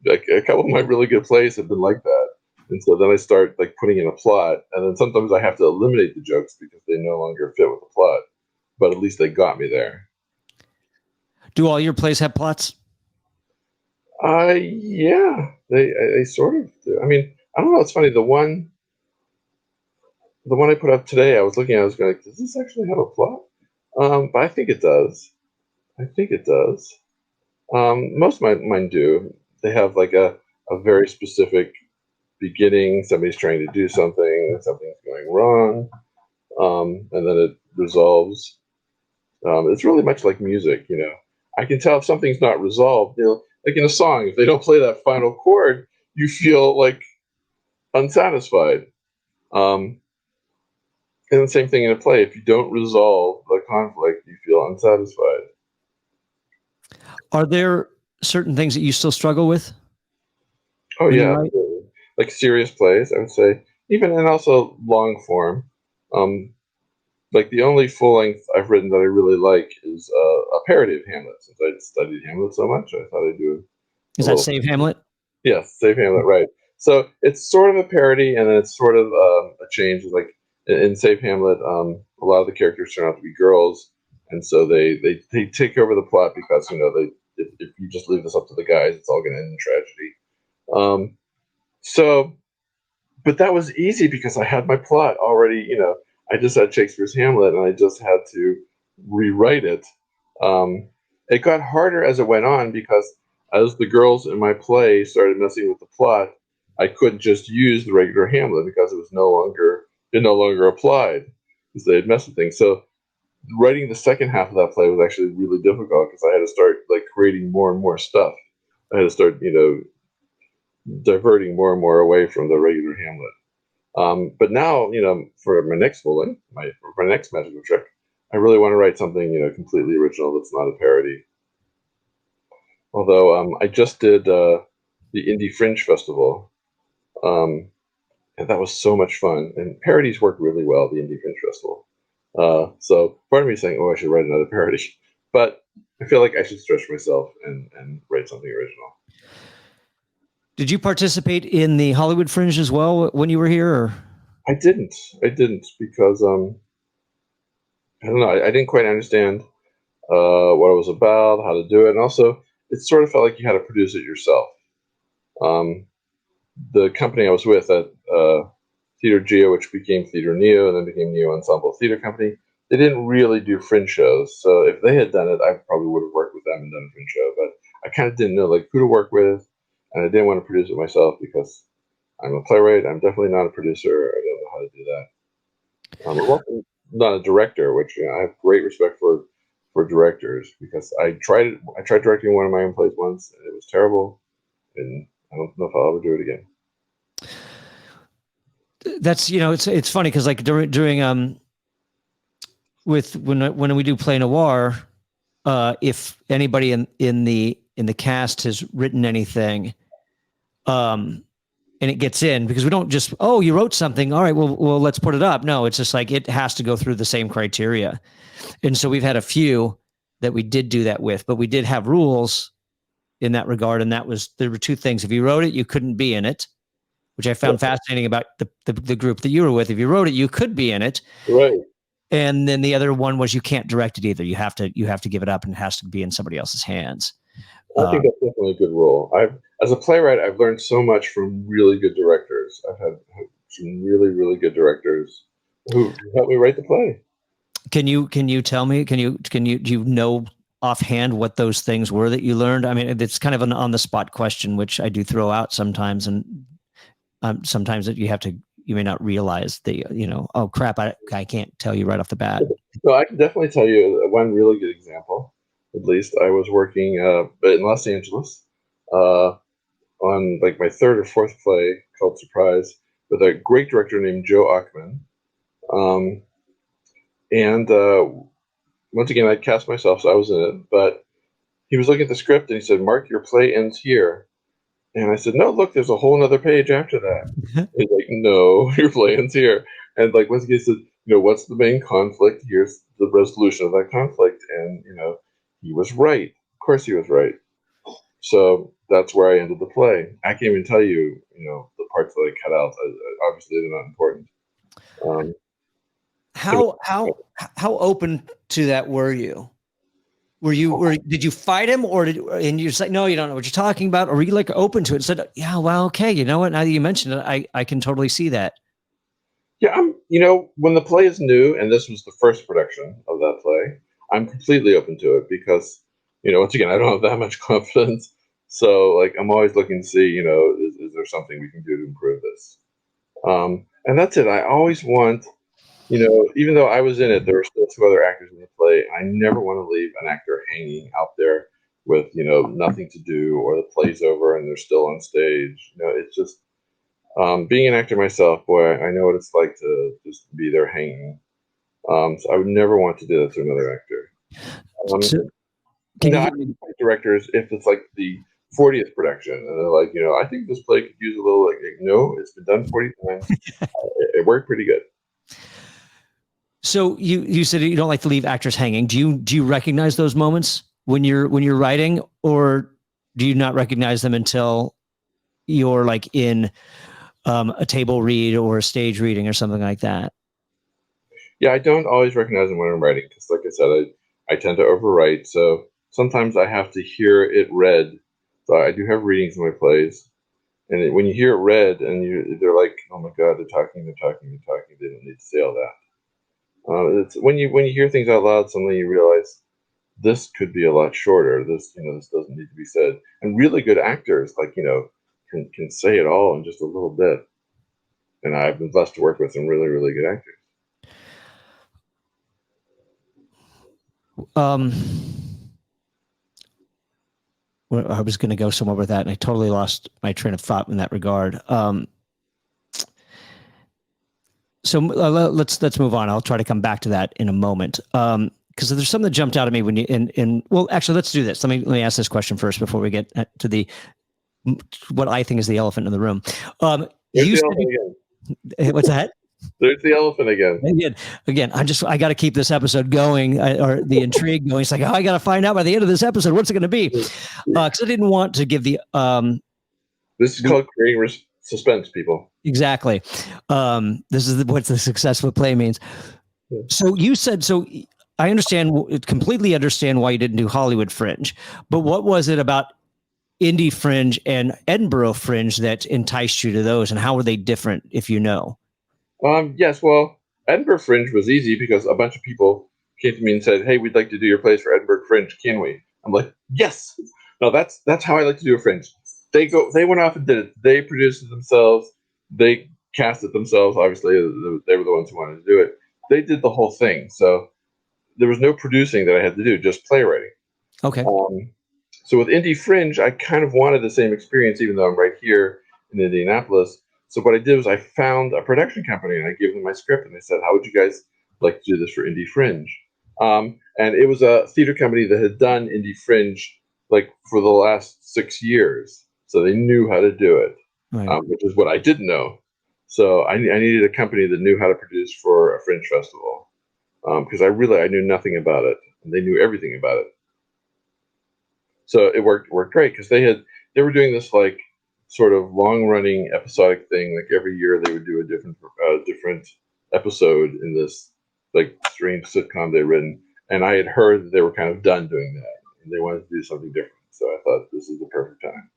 Like a couple of my really good plays have been like that. And so then I start like putting in a plot, and then sometimes I have to eliminate the jokes because they no longer fit with the plot. But at least they got me there. Do all your plays have plots? Yeah, they sort of do. I mean, I don't know. It's funny. The one I put up today, I was looking at. I was going, does this actually have a plot? But I think it does. I think it does. Most of mine do. They have like a very specific beginning. Somebody's trying to do something. Something's going wrong, and then it resolves. It's really much like music. I can tell if something's not resolved. Like in a song, if they don't play that final chord, you feel like unsatisfied. Um, And the same thing in a play. If you don't resolve the conflict, you feel unsatisfied. Are there certain things that you still struggle with Oh when you yeah, write? absolutely. Like serious plays, I would say, even and also long form. Um, like the only full length I've written that I really like is a parody of Hamlet. Since I'd studied Hamlet so much, I thought I'd do a Is that little. Save Hamlet? Yes, Save Hamlet, right. So it's sort of a parody, and then it's sort of a change. Like in Save Hamlet, a lot of the characters turn out to be girls, and so they take over the plot because they if you just leave this up to the guys, it's all going to end in tragedy. Um, so, but that was easy because I had my plot already. I just had Shakespeare's Hamlet, and I just had to rewrite it. Um, it got harder as it went on because as the girls in my play started messing with the plot, I couldn't just use the regular Hamlet because it no longer applied because they had messed with things. So writing the second half of that play was actually really difficult because I had to start like creating more and more stuff. I had to start, diverting more and more away from the regular Hamlet. But now, for my next villain, for my next magical trick, I really want to write something, completely original that's not a parody. Although I just did the Indie Fringe Festival, um, and that was so much fun. And parodies work really well at the Indie Fringe Festival. So part of me is saying, oh, I should write another parody, but I feel like I should stretch myself and write something original. Did you participate in the Hollywood Fringe as well when you were here? Or? I didn't because I don't know. I didn't quite understand what it was about, how to do it, and also it sort of felt like you had to produce it yourself. Um, the company I was with at Theater Geo, which became Theater Neo and then became Neo Ensemble Theater Company, they didn't really do fringe shows. So if they had done it, I probably would have worked with them and done a fringe show. But I kind of didn't know like who to work with, and I didn't want to produce it myself because I'm a playwright. I'm definitely not a producer. I don't know how to do that. I'm also not a director, which I have great respect for directors because I tried it. I tried directing one of my own plays once, and it was terrible, and I don't know if I'll ever do it again. That's it's funny because like during with when we do play noir, if anybody in the cast has written anything, and it gets in because we don't just, oh, you wrote something, all right, well let's put it up. No, it's just like it has to go through the same criteria. And so we've had a few that we did do that with, but we did have rules in that regard. And there were two things. If you wrote it, you couldn't be in it, which I found fascinating about the group that you were with. If you wrote it, you could be in it. Right. And then the other one was you can't direct it either. You have to give it up, and it has to be in somebody else's hands. I think that's definitely a good rule. As a playwright, I've learned so much from really good directors. I've had some really, really good directors who helped me write the play. Can you tell me? Do you know offhand what those things were that you learned? I mean, it's kind of an on the spot question, which I do throw out sometimes, and sometimes that you may not realize that oh crap, I can't tell you right off the bat. No, I can definitely tell you one really good example. At least I was working in Los Angeles on like my third or fourth play called Surprise with a great director named Joe Achman. And once again, I cast myself, so I was in it. But he was looking at the script and he said, "Mark, your play ends here." And I said, "No, look, there's a whole other page after that." He's like, "No, your play ends here." And like once again, he said, "What's the main conflict? Here's the resolution of that conflict." And he was right. Of course, he was right. So that's where I ended the play. I can't even tell you, the parts that I cut out. Obviously, they're not important. How open to that were you? Did you fight him, and you just like, no, you don't know what you're talking about, or were you like open to it and said, yeah, well, okay, you know what? Now that you mentioned it, I can totally see that. Yeah, when the play is new, and this was the first production of that play, I'm completely open to it because, once again, I don't have that much confidence. So, like, I'm always looking to see, is there something we can do to improve this? And that's it. I always want, even though I was in it, there were still two other actors in the play. I never want to leave an actor hanging out there with, nothing to do, or the play's over and they're still on stage. It's just, Being an actor myself, boy, I know what it's like to just be there hanging. So I would never want to do that to another actor. Um, So can no, you I give me? like directors if it's like the 40th production, and they're like, I think this play could use a little. Like, no, it's been done 40 times. It worked pretty good. So you said you don't like to leave actors hanging. Do you recognize those moments when you're writing, or do you not recognize them until you're like in a table read or a stage reading or something like that? Yeah, I don't always recognize them when I'm writing because, like I said, I tend to overwrite. So sometimes I have to hear it read. So I do have readings in my plays, and when you hear it read, and they're like, "Oh my God, they're talking, they're talking, they're talking." They don't need to say all that. It's when you hear things out loud, suddenly you realize this could be a lot shorter. This doesn't need to be said. And really good actors, like can say it all in just a little bit. And I've been blessed to work with some really really good actors. Um, well, I was going to go somewhere with that, and I totally lost my train of thought in that regard. So let's move on. I'll try to come back to that in a moment. Because there's something that jumped out at me when you in well, actually, let's do this. Let me ask this question first before we get to the what I think is the elephant in the room. There's You the said elephant again. what's that? There's the elephant again. Again, I got to keep this episode going or the intrigue going. It's like, I got to find out by the end of this episode what's it going to be, because I didn't want to give the This is called creating suspense, people. exactly. This is what the successful play means. So you said so. I completely understand why you didn't do Hollywood Fringe, but what was it about Indie Fringe and Edinburgh Fringe that enticed you to those, and how were they different, if you know? Yes, well, Edinburgh Fringe was easy because a bunch of people came to me and said, "Hey, we'd like to do your plays for Edinburgh Fringe. Can we?" I'm like, "Yes." No, that's how I like to do a Fringe. They went off and did it. They produced it themselves. They cast it themselves. Obviously, they were the ones who wanted to do it. They did the whole thing. So there was no producing that I had to do, just playwriting. Okay. So with Indie Fringe, I kind of wanted the same experience, even though I'm right here in Indianapolis. So what I did was I found a production company and I gave them my script and I said, "How would you guys like to do this for Indie Fringe?" And it was a theater company that had done Indie Fringe like for the last 6 years, so they knew how to do it, Right. which is what I didn't know. So I needed a company that knew how to produce for a Fringe festival because I knew nothing about it and they knew everything about it. So it worked great because they were doing this like sort of long running episodic thing. Like every year they would do a different episode in this like strange sitcom they'd written, and I had heard that they were kind of done doing that and they wanted to do something different. So I thought this is the perfect time.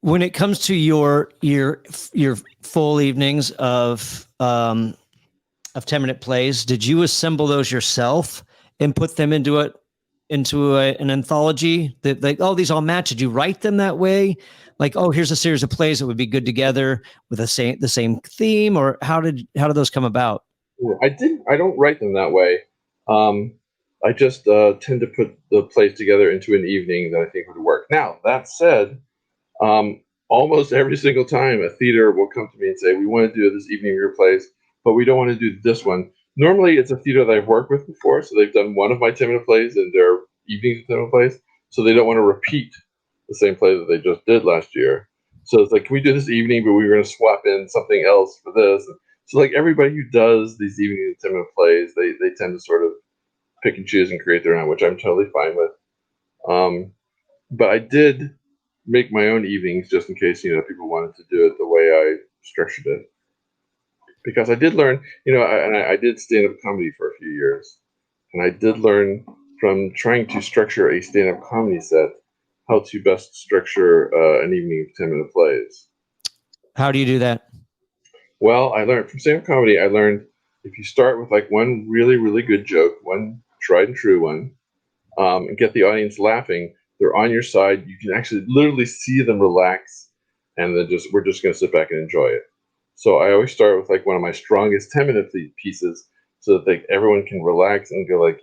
When it comes to your full evenings of 10-minute plays, did you assemble those yourself and put them into an anthology that like, oh, these all match? Did you write them that way? Like, oh, here's a series of plays that would be good together with the same theme, or how did those come about? I don't write them that way. I just tend to put the plays together into an evening that I think would work. Now that said, almost every single time a theater will come to me and say, "We want to do this evening of your plays, but we don't want to do this one." Normally, it's a theater that I've worked with before, so they've done one of my 10-minute plays and their evenings of 10-minute plays, so they don't want to repeat the same play that they just did last year. So it's like, "Can we do this evening, but we were going to swap in something else for this?" So like everybody who does these evening 10-minute plays, they tend to sort of pick and choose and create their own, which I'm totally fine with. But I did make my own evenings just in case people wanted to do it the way I structured it, because I did learn, I did stand-up comedy for a few years, and I did learn from trying to structure a stand-up comedy set how to best structure an evening of 10-minute plays. How do you do that? Well, I learned from stand-up comedy. I learned if you start with like one really really good joke, one tried and true one, and get the audience laughing, they're on your side. You can actually literally see them relax, and then we're just going to sit back and enjoy it. So I always start with like one of my strongest 10-minute pieces, so that everyone can relax and go like,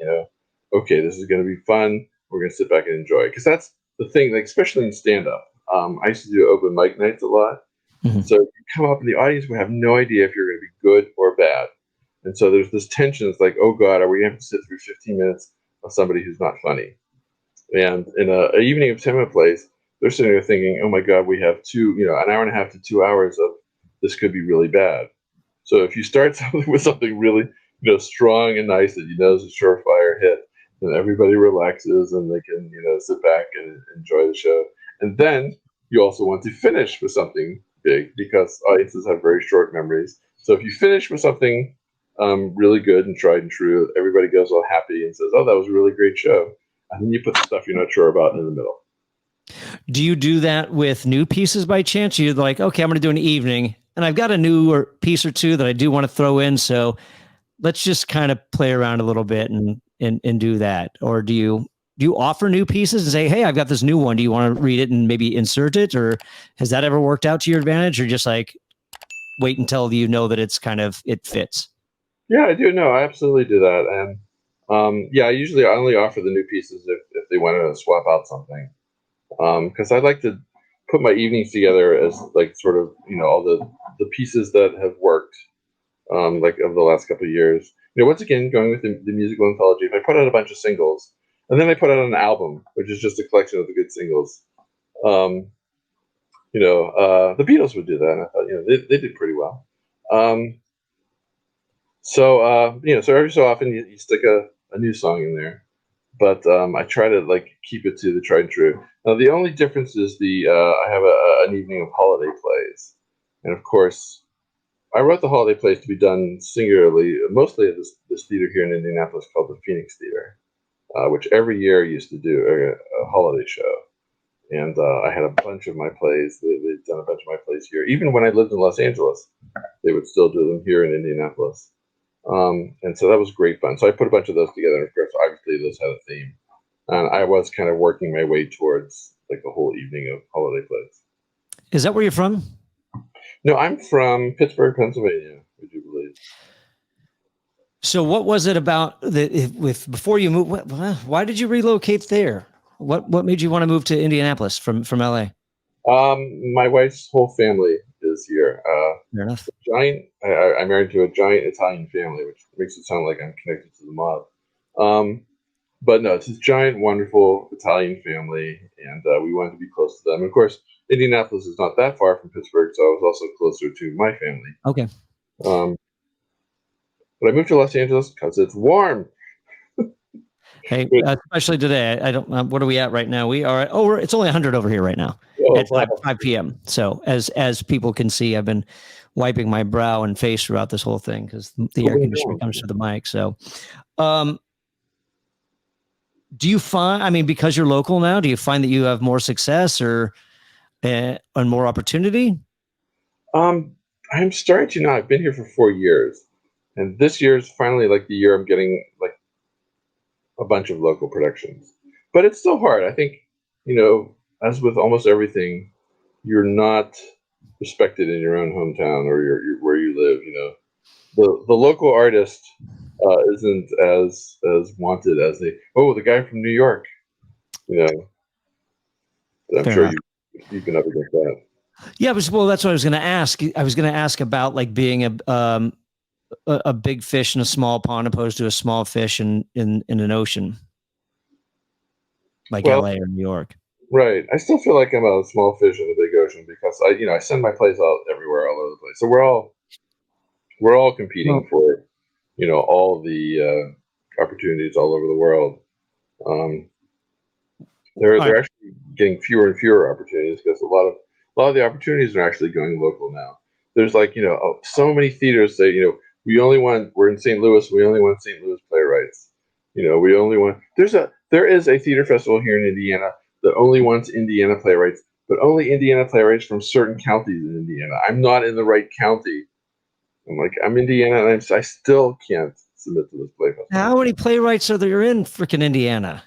okay, this is going to be fun. We're going to sit back and enjoy it, because that's the thing. Like especially in stand up, I used to do open mic nights a lot, Mhm. So you come up and the audience will have no idea if you're going to be good or bad. And so there's this tension. It's like, oh God, are we going to have to sit through 15 minutes of somebody who's not funny? And in an evening of 10-minute plays, they're sitting there thinking, oh my God, we have an hour and a half to 2 hours of this could be really bad. So if you start something with something really, strong and nice that is a surefire hit, then everybody relaxes and they can, sit back and enjoy the show. And then you also want to finish with something big because audiences have very short memories. So if you finish with something really good and tried and true, everybody goes all happy and says, oh, that was a really great show. And then you put the stuff you're not sure about in the middle. Do you do that with new pieces by chance? You're like, okay, I'm going to do an evening and I've got a newer piece or two that I do want to throw in. So let's just kind of play around a little bit and do that. Or do you offer new pieces and say, hey, I've got this new one. Do you want to read it and maybe insert it? Or has that ever worked out to your advantage, or just like wait until that it's it fits? Yeah, I do. No, I absolutely do that. And I usually only offer the new pieces if they want to swap out something. Because I like to put my evenings together as like sort of, all the pieces that have worked, like of the last couple of years. Once again, going with the musical anthology, if I put out a bunch of singles and then I put out an album, which is just a collection of the good singles, the Beatles would do that. And I thought, they did pretty well. So every so often you stick a new song in there, but I try to like keep it to the tried and true. Now the only difference is I have an evening of holiday plays, and of course I wrote the holiday plays to be done singularly, mostly at this theater here in Indianapolis called the Phoenix Theater, which every year used to do a holiday show. And I had a bunch of my plays. They'd done a bunch of my plays here. Even when I lived in Los Angeles, they would still do them here in Indianapolis. And so that was great fun. So I put a bunch of those together. And of course, obviously, those had a theme. And I was kind of working my way towards like a whole evening of holiday plays. Is that where you're from? No, I'm from Pittsburgh, Pennsylvania, would you believe? So what was it about before you moved? Why did you relocate there? What made you want to move to Indianapolis from LA? My wife's whole family is here. Fair enough. I'm married to a giant Italian family, which makes it sound like I'm connected to the mob. But no, it's this giant, wonderful Italian family, and we wanted to be close to them. Of course, Indianapolis is not that far from Pittsburgh, so I was also closer to my family. Okay. But I moved to Los Angeles because it's warm. Hey, especially today. I don't. What are we at right now? We are at, it's only 100 over here right now. It's 5 p.m. So as people can see, I've been wiping my brow and face throughout this whole thing because the air conditioning comes to the mic. So, do you find? I mean, because you're local now, do you find that you have more success or and more opportunity? I'm starting to now. I've been here for 4 years, and this year is finally like the year I'm getting like a bunch of local productions. But it's still hard. I think, as with almost everything, you're not respected in your own hometown or your where you live. The local artist isn't as wanted as the guy from New York. I'm Fair sure enough. you've been up against that. Yeah, that's what I was going to ask. I was going to ask about like being a big fish in a small pond opposed to a small fish in an ocean, like LA or New York. Right. I still feel like I'm a small fish in a big ocean because I send my plays out everywhere, all over the place. So we're all competing for, all the opportunities all over the world. They're actually getting fewer and fewer opportunities because a lot of the opportunities are actually going local now. There's like, so many theaters say, we're in St. Louis, we only want St. Louis playwrights. We only want, there is a theater festival here in Indiana that only wants Indiana playwrights, but only Indiana playwrights from certain counties in Indiana. I'm not in the right county. I'm Indiana, and I still can't submit to this play festival. How many playwrights are there in freaking Indiana?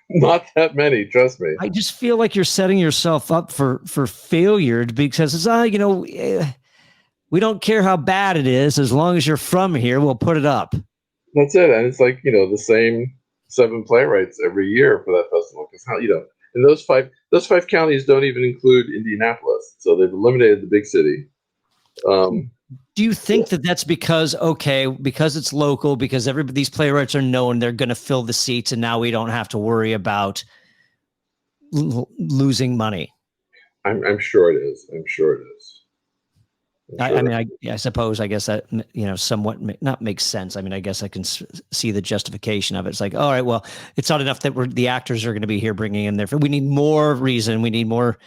Not that many, trust me. I just feel like you're setting yourself up for failure because it's we don't care how bad it is as long as you're from here, we'll put it up. That's it, and it's like the same 7 playwrights every year for that festival because And those five counties don't even include Indianapolis, so they've eliminated the big city. Do you think that that's because it's local, because these playwrights are known, they're going to fill the seats, and now we don't have to worry about losing money? I'm sure it is. I'm sure it is. I suppose, I guess that, somewhat not makes sense. I mean, I guess I can see the justification of it. It's like, all right, well, it's not enough that the actors are going to be here bringing in we need more reason. We need more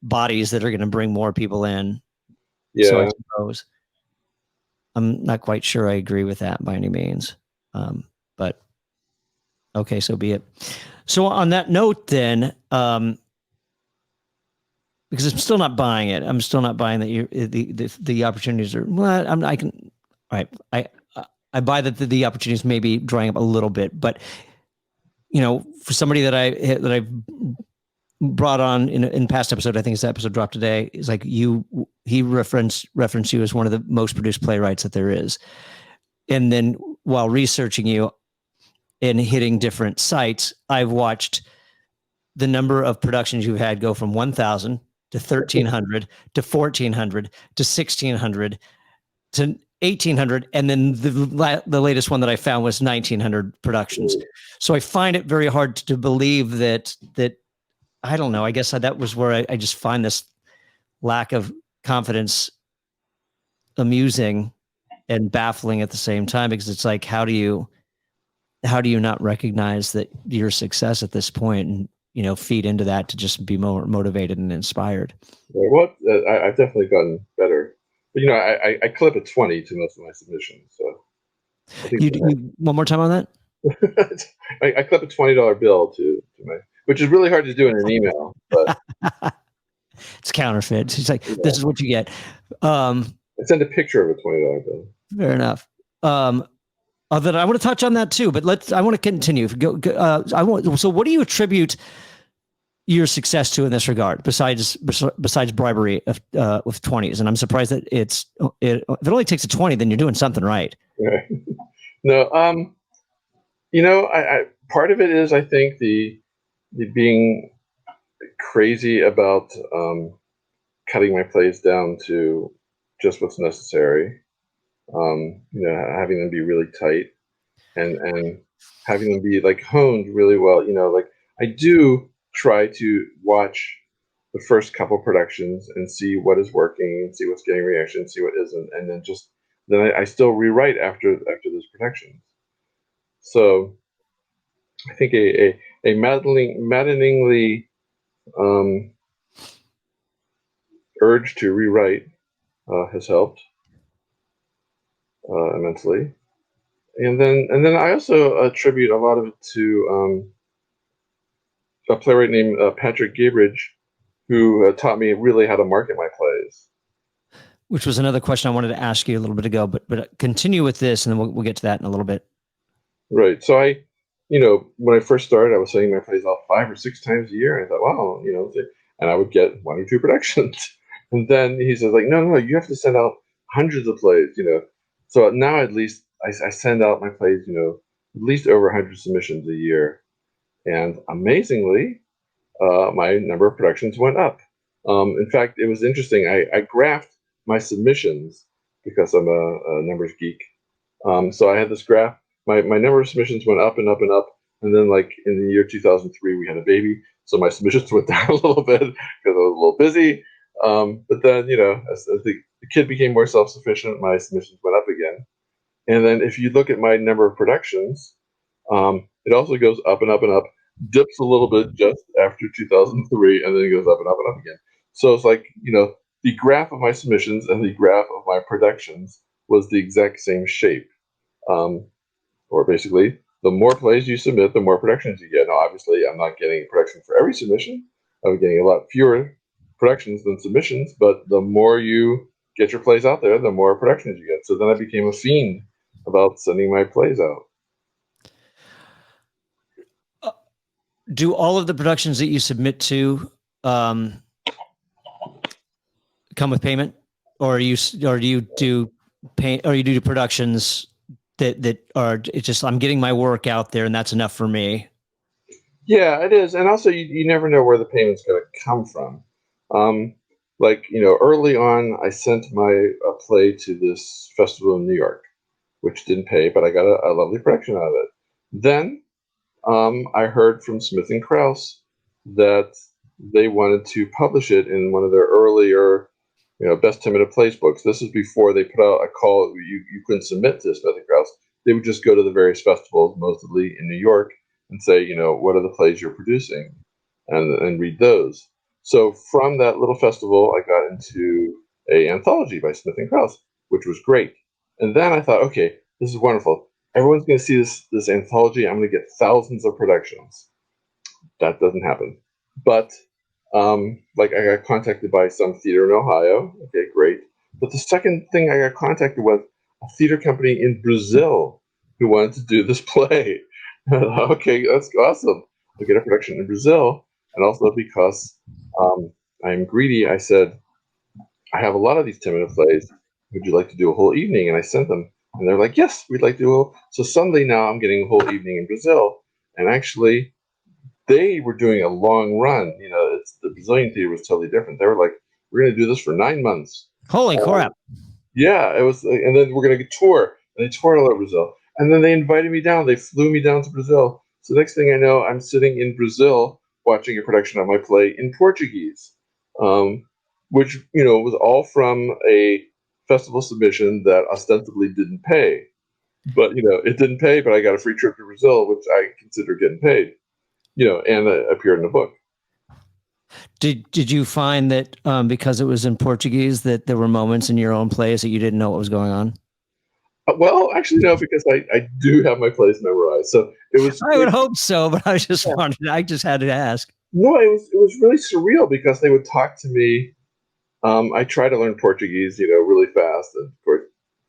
bodies that are going to bring more people in. Yeah. So I suppose I'm not quite sure I agree with that by any means. But okay, so be it. So on that note, then, because I'm still not buying it. I'm still not buying that the opportunities are. Well, I buy that the opportunities may be drying up a little bit, but for somebody that I've brought on in past episode, I think this episode dropped today, is like he referenced you as one of the most produced playwrights that there is, and then while researching you and hitting different sites, I've watched the number of productions you've had go from 1,000 to 1,300 to 1,400 to 1,600 to 1,800, and then the latest one that I found was 1,900 productions. So I find it very hard to believe that I don't know. I guess that was where I just find this lack of confidence amusing and baffling at the same time, because it's like, how do you not recognize that your success at this point and feed into that to just be more motivated and inspired? Well, I've definitely gotten better, but I clip at 20 to most of my submissions. So you one more time on that. I clip a $20 bill to my, which is really hard to do in an email, but it's counterfeit. It's like, this is what you get. I send a picture of a $20 bill. Fair enough. That I want to touch on that too, but I want to continue. So what do you attribute your success to in this regard, besides bribery with 20s? And I'm surprised that if it only takes a 20, then you're doing something right. Right. No, I part of it is, I think, the being crazy about cutting my plays down to just what's necessary. Having them be really tight and having them be like honed really well. Like I do try to watch the first couple productions and see what is working and see what's getting reaction, see what isn't, and then I still rewrite after those productions. So I think a maddeningly urge to rewrite has helped immensely, and then I also attribute a lot of it to a playwright named Patrick Gabridge, who taught me really how to market my plays. Which was another question I wanted to ask you a little bit ago, but continue with this, and then we'll get to that in a little bit. Right. So when I first started, I was sending my plays out 5 or 6 times a year. And I thought, wow, and I would get 1 or 2 productions. And then he says, like, no, you have to send out hundreds of plays, So now at least I send out my plays, at least over 100 submissions a year. And amazingly, my number of productions went up. In fact, it was interesting. I graphed my submissions because I'm a numbers geek. So I had this graph. My number of submissions went up and up and up. And then, like, in the year 2003, we had a baby. So my submissions went down a little bit because I was a little busy. But then, as the kid became more self-sufficient, my submissions went up again. And then if you look at my number of productions, it also goes up and up and up, dips a little bit just after 2003, and then it goes up and up and up again. So it's like, the graph of my submissions and the graph of my productions was the exact same shape. Or basically, the more plays you submit, the more productions you get. Now, obviously, I'm not getting a production for every submission. I'm getting a lot fewer productions than submissions, but the more you get your plays out there, the more productions you get. So then I became a fiend about sending my plays out. Do all of the productions that you submit to come with payment, or do you do productions that are, it's just, I'm getting my work out there and that's enough for me? Yeah, it is, and also you never know where the payment's going to come from. Um, like early on, I sent my play to this festival in New York, which didn't pay, but I got a lovely production out of it. Then I heard from Smith and Krause that they wanted to publish it in one of their earlier, best 10-minute plays books. This is before they put out a call. You couldn't submit to Smith and Krause. They would just go to the various festivals, mostly in New York, and say, what are the plays you're producing, and read those. So from that little festival, I got into a anthology by Smith and Krause, which was great. And then I thought, okay, this is wonderful. Everyone's going to see this anthology. I'm going to get thousands of productions. That doesn't happen. But like I got contacted by some theater in Ohio. Okay, great. But the second thing I got contacted was a theater company in Brazil who wanted to do this play. Okay, that's awesome. I'll get a production in Brazil. And also because I'm greedy, I said, I have a lot of these 10-minute plays. Would you like to do a whole evening? And I sent them. And they're like, yes, we'd like to do a whole. So suddenly now I'm getting a whole evening in Brazil. And actually, they were doing a long run. The Brazilian theater was totally different. They were like, we're going to do this for 9 months. Holy crap. Yeah, it was. And then we're going to tour. And they toured all over Brazil. And then they invited me down. They flew me down to Brazil. So next thing I know, I'm sitting in Brazil watching a production of my play in Portuguese, which, was all from a festival submission that ostensibly didn't pay. But, it didn't pay, but I got a free trip to Brazil, which I consider getting paid, and appeared in the book. Did you find that because it was in Portuguese that there were moments in your own plays that you didn't know what was going on? Well, actually, no, because I do have my plays memorized. So it was. I would hope so, but I just wanted. I just had to ask. No, it was really surreal because they would talk to me. I tried to learn Portuguese, really fast, and of course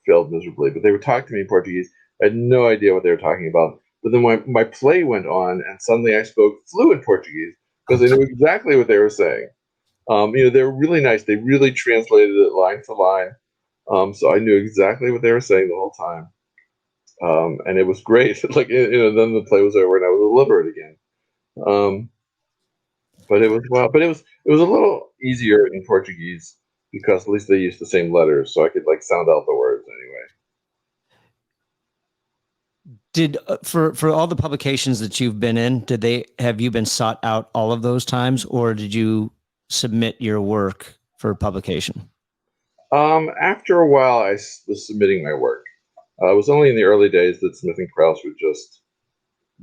failed miserably. But they would talk to me in Portuguese. I had no idea what they were talking about. But then my play went on, and suddenly I spoke fluent Portuguese because I knew exactly what they were saying. They were really nice. They really translated it line for line. So I knew exactly what they were saying the whole time. And it was great. Like, then the play was over and I was illiterate again. But it was a little easier in Portuguese because at least they used the same letters, so I could sound out the words anyway. Did for all the publications that you've been in, have you been sought out all of those times, or did you submit your work for publication? After a while, I was submitting my work. It was only in the early days that Smith and Krause would just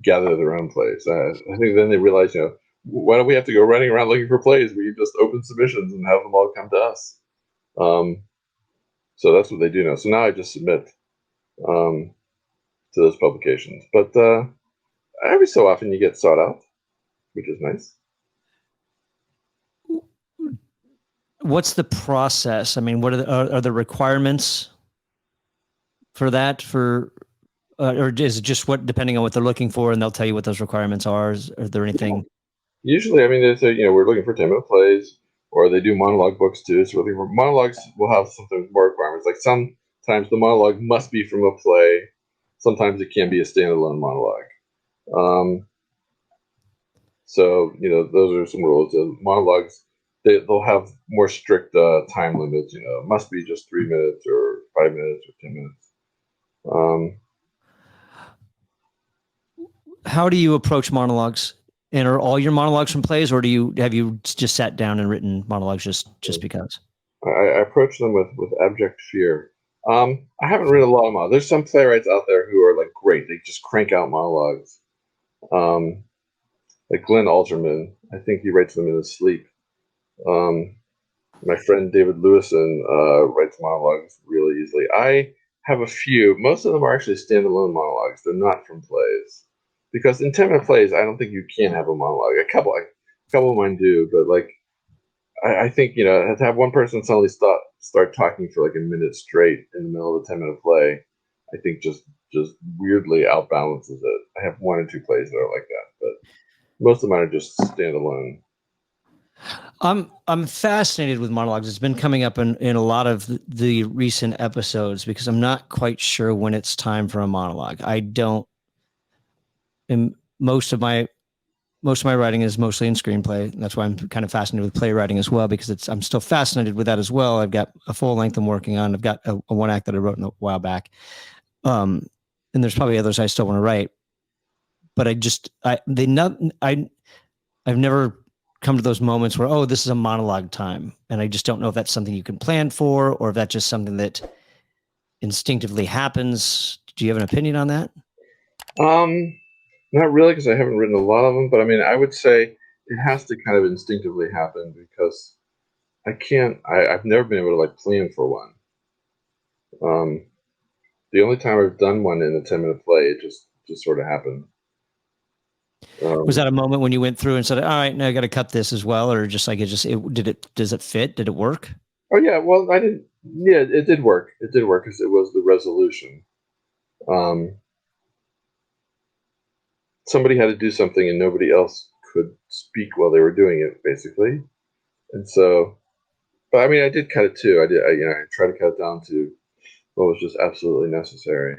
gather their own plays. I think then they realized, why don't we have to go running around looking for plays? We can just open submissions and have them all come to us. So that's what they do now. So now I just submit to those publications. But every so often you get sought out, which is nice. What's the process? I mean, what are the requirements for that? Or is it just depending on what they're looking for, and they'll tell you what those requirements are? Is there anything? Usually, I mean, they say, we're looking for 10-minute plays, or they do monologue books too. So monologues will have sometimes more requirements. Like sometimes the monologue must be from a play. Sometimes it can be a standalone monologue. So, those are some rules. Monologues, they'll have more strict time limits. It must be just 3 minutes or 5 minutes or 10 minutes. How do you approach monologues? And are all your monologues from plays, or have you just sat down and written monologues just because? I approach them with abject fear. I haven't written a lot of monologues. There's some playwrights out there who are great. They just crank out monologues. Like Glenn Alterman, I think he writes them in his sleep. My friend David Lewison writes monologues really easily. I have a few. Most of them are actually standalone monologues. They're not from plays. Because in 10-minute plays, I don't think you can have a monologue. A couple of mine do, but I think to have one person suddenly start talking for a minute straight in the middle of a 10-minute play, I think just weirdly outbalances it. I have 1 or 2 plays that are like that, but most of mine are just standalone. I'm fascinated with monologues. It's been coming up in a lot of the recent episodes because I'm not quite sure when it's time for a monologue. I don't. In most of my most of my writing is mostly in screenplay. That's why I'm kind of fascinated with playwriting as well, because I'm still fascinated with that as well. I've got a full length I'm working on. I've got a one act that I wrote a while back. And there's probably others I still want to write, but I've never come to those moments where, oh, this is a monologue time. And I just don't know if that's something you can plan for, or if that's just something that instinctively happens. Do you have an opinion on that? Not really, because I haven't written a lot of them, but I mean, I would say it has to kind of instinctively happen, because I've never been able to like plan for one. The only time I've done one in a 10-minute play, it just sort of happened. Was that a moment when you went through and said, all right, now I got to cut this as well? Or just like, does it fit? Did it work? Oh yeah. Well, it did work. It did work, because it was the resolution. Somebody had to do something and nobody else could speak while they were doing it, basically. And so, but I mean, I did cut it too. I tried to cut it down to what was just absolutely necessary.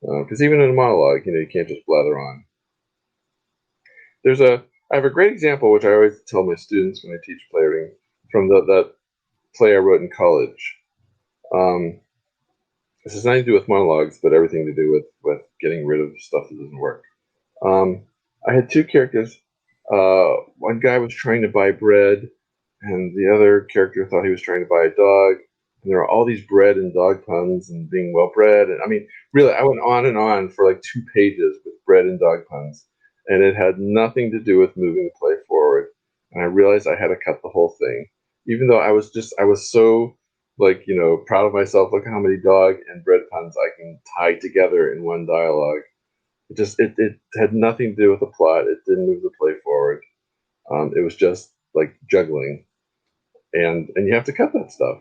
Because even in a monologue, you can't just blather on. I have a great example, which I always tell my students when I teach playwriting, from that play I wrote in college. This has nothing to do with monologues, but everything to do with getting rid of stuff that doesn't work. I had two characters. One guy was trying to buy bread, and the other character thought he was trying to buy a dog. And there were all these bread and dog puns and being well bred. And I mean, really, I went on and on for like 2 pages with bread and dog puns. And it had nothing to do with moving the play forward. And I realized I had to cut the whole thing. Even though I was so like, proud of myself. Look at how many dog and bread puns I can tie together in one dialogue. It had nothing to do with the plot. It didn't move the play forward. It was just like juggling. And you have to cut that stuff.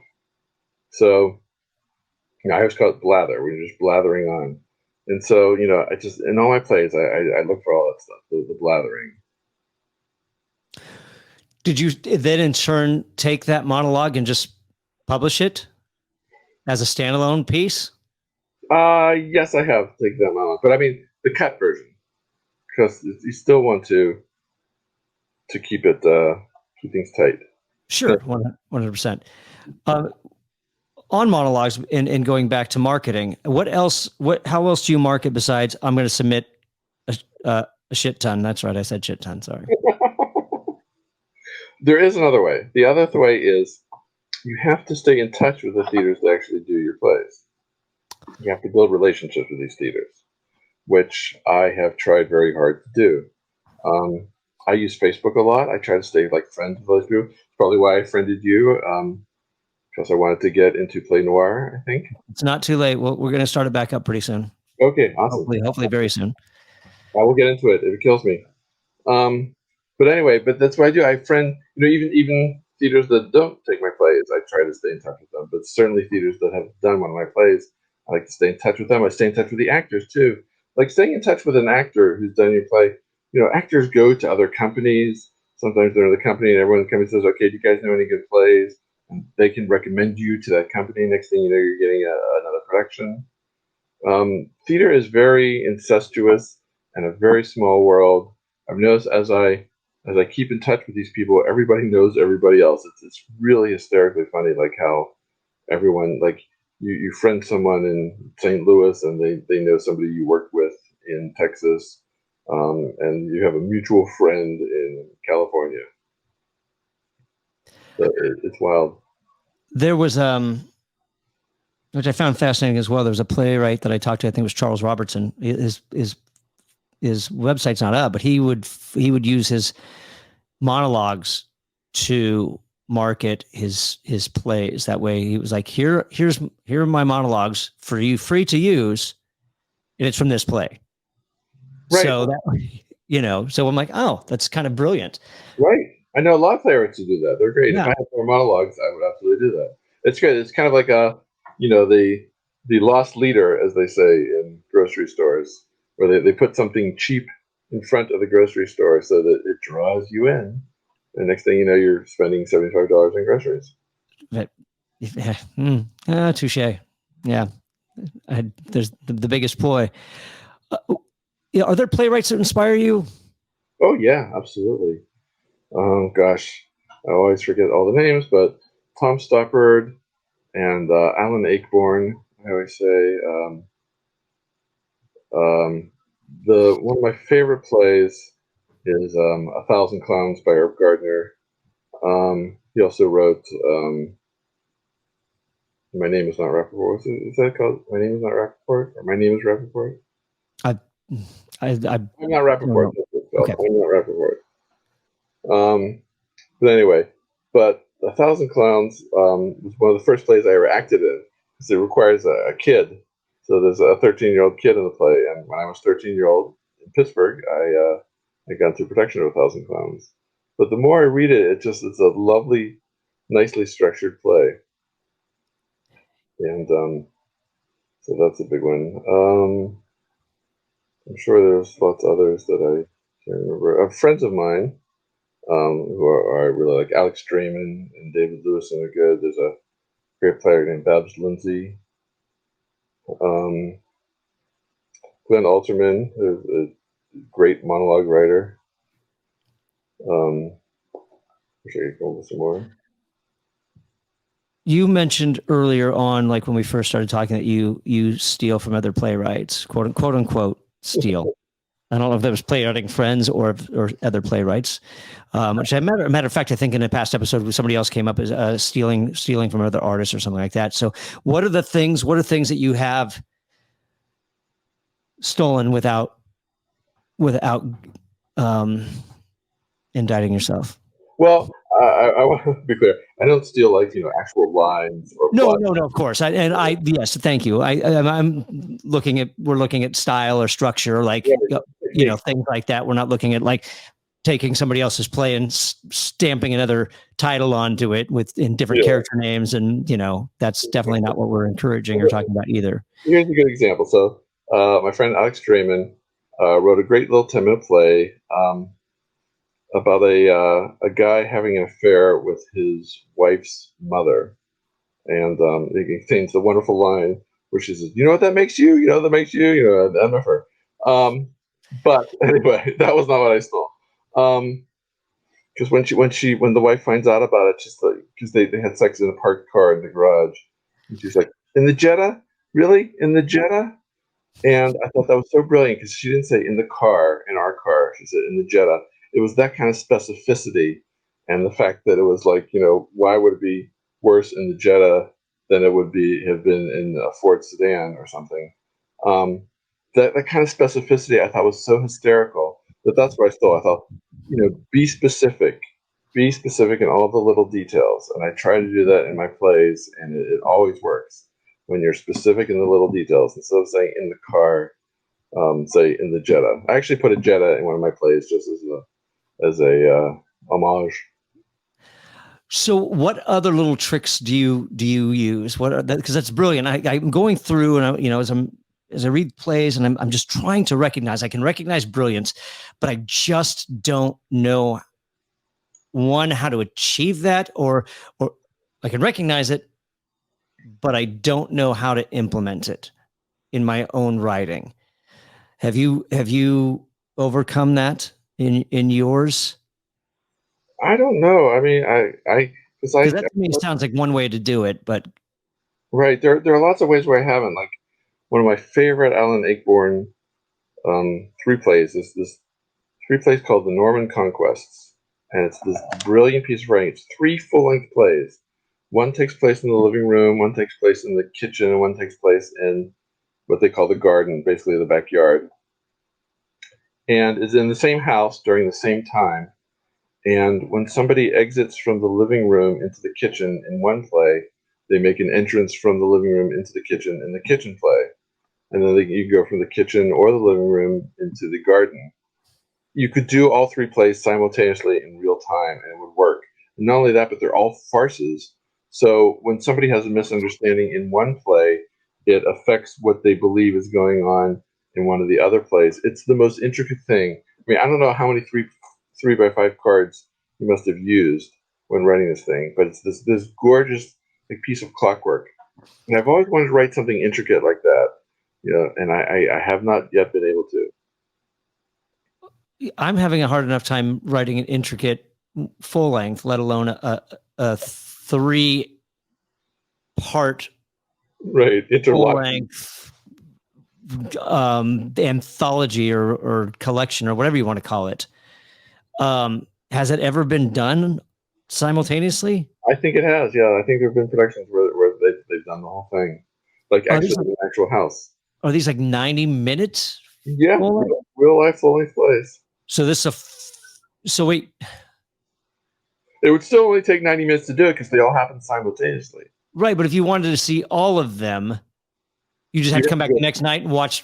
So, I always call it blather, when you're just blathering on. And so, I just, in all my plays, I look for all that stuff, the blathering. Did you then in turn take that monologue and just publish it as a standalone piece? Yes, I have taken that monologue, but I mean the cut version, because you still want to keep things tight. Sure, 100%. On monologues and going back to marketing, how else do you market besides I'm going to submit a shit ton? That's right. I said shit ton. Sorry. There is another way. The other way is you have to stay in touch with the theaters that actually do your plays. You have to build relationships with these theaters, which I have tried very hard to do. I use Facebook a lot. I try to stay like friends with those people. It's probably why I friended you. Because I wanted to get into play noir, I think. It's not too late. We're going to start it back up pretty soon. Okay, awesome. Hopefully very soon. I will get into it if it kills me. But anyway, that's what I do. I friend, even theaters that don't take my plays, I try to stay in touch with them. But certainly theaters that have done one of my plays, I like to stay in touch with them. I stay in touch with the actors too. Like staying in touch with an actor who's done your play. Actors go to other companies. Sometimes they're in the company and everyone in the company says, okay, do you guys know any good plays? And they can recommend you to that company. Next thing you know, you're getting another production. Theater is very incestuous and a very small world. I've noticed as I keep in touch with these people, everybody knows everybody else. It's really hysterically funny, like how everyone, like you friend someone in St. Louis and they know somebody you worked with in Texas, and you have a mutual friend in California. So it's wild. There was, which I found fascinating as well. There was a playwright that I talked to. I think it was Charles Robertson. His website's not up, but he would use his monologues to market his plays. That way, he was like, here are my monologues for you, free to use, and it's from this play. Right. So that so I'm like, oh, that's kind of brilliant. Right. I know a lot of playwrights who do that. They're great. Yeah. If I had more monologues, I would absolutely do that. It's great. It's kind of like the lost leader, as they say in grocery stores, where they put something cheap in front of the grocery store so that it draws you in. And next thing you know, you're spending $75 in groceries. Touche. Yeah. There's the biggest ploy. Are there playwrights that inspire you? Oh yeah, absolutely. Gosh, I always forget all the names, but Tom Stoppard and Alan Ayckbourn. I always say um, the one of my favorite plays is A Thousand Clowns by Irv Gardner. He also wrote My Name Is Not Rappaport. Is that called My Name Is Not Rappaport? Or My Name Is Rappaport? I, I I'm not don't Rappaport. know. That's what it's called. Okay. I'm not Rappaport. But anyway, but A Thousand Clowns was one of the first plays I ever acted in because it requires a kid. So there's a 13-year-old kid in the play, and when I was 13-year-old in Pittsburgh, I got into production of A Thousand Clowns. But the more I read it, it's a lovely, nicely structured play, and so that's a big one. I'm sure there's lots of others that I can't remember. Friends of mine who I really like, Alex Draymond and David Lewison are good. There's a great player named Babs Lindsay. Um, Glenn Alterman is a great monologue writer. Wish I could come up with some more. You mentioned earlier on, like when we first started talking, that you steal from other playwrights, quote unquote steal. I don't know if that was playwriting friends or other playwrights. Which, matter of fact, I think in a past episode, somebody else came up as stealing from other artists or something like that. So, what are things that you have stolen without um, indicting yourself? Well, I want to be clear. I don't steal actual lines or No, plot. no, no. Of course, yes, thank you. I'm looking at we're looking at style or structure, like things like that. We're not looking at like taking somebody else's play and stamping another title onto it in different character names, and that's definitely not what we're encouraging or talking about either. Here's a good example. So, my friend Alex Draymond wrote a great little 10-minute play about a guy having an affair with his wife's mother, and it contains the wonderful line where she says, "You know what that makes you? You know that makes you? I'm a her." But anyway, that was not what I stole. Because when the wife finds out about it, she's like, because they had sex in a parked car in the garage, and she's like, "In the Jetta, really? In the Jetta?" And I thought that was so brilliant because she didn't say in the car, in our car. She said in the Jetta. It was that kind of specificity, and the fact that it was like, why would it be worse in the Jetta than it would have been in a Ford sedan or something? Um, that kind of specificity I thought was so hysterical that's what I stole. I thought, be specific in all the little details, and I try to do that in my plays, and it always works when you're specific in the little details. Instead of saying in the car, say in the Jetta. I actually put a Jetta in one of my plays just as a homage. So, what other little tricks do you use? Because that's brilliant. I'm going through, and as I read plays, and I'm just trying to recognize. I can recognize brilliance, but I just don't know how to achieve that, or I can recognize it, but I don't know how to implement it in my own writing. Have you overcome that in yours? I don't know. I mean, Because that to me sounds like one way to do it, but right there are lots of ways where I haven't. Like one of my favorite Alan Ayckbourn three plays is this three plays called The Norman Conquests, and it's this brilliant piece of writing. It's three full-length plays. One takes place in the living room, one takes place in the kitchen, and one takes place in what they call the garden, basically the backyard, and is in the same house during the same time. And when somebody exits from the living room into the kitchen in one play, they make an entrance from the living room into the kitchen in the kitchen play. And then you go from the kitchen or the living room into the garden. You could do all three plays simultaneously in real time and it would work. And not only that, but they're all farces. So when somebody has a misunderstanding in one play, it affects what they believe is going on in one of the other plays. It's the most intricate thing. I mean, I don't know how many three by five cards you must have used when writing this thing, but it's this gorgeous piece of clockwork. And I've always wanted to write something intricate like that, and I have not yet been able to. I'm having a hard enough time writing an intricate full length, let alone a 3-part Right. full Interlocking. length anthology or collection or whatever you want to call it. Has it ever been done simultaneously? I think it has. Yeah, I think there have been productions where they've done the whole thing, like Are actually these in an actual house. are these like 90 minutes? Yeah, Full length? real life full length plays. So this so wait, It would still only take 90 minutes to do it because they all happen simultaneously. right? But if you wanted to see all of them, you just have to come back the next night and watch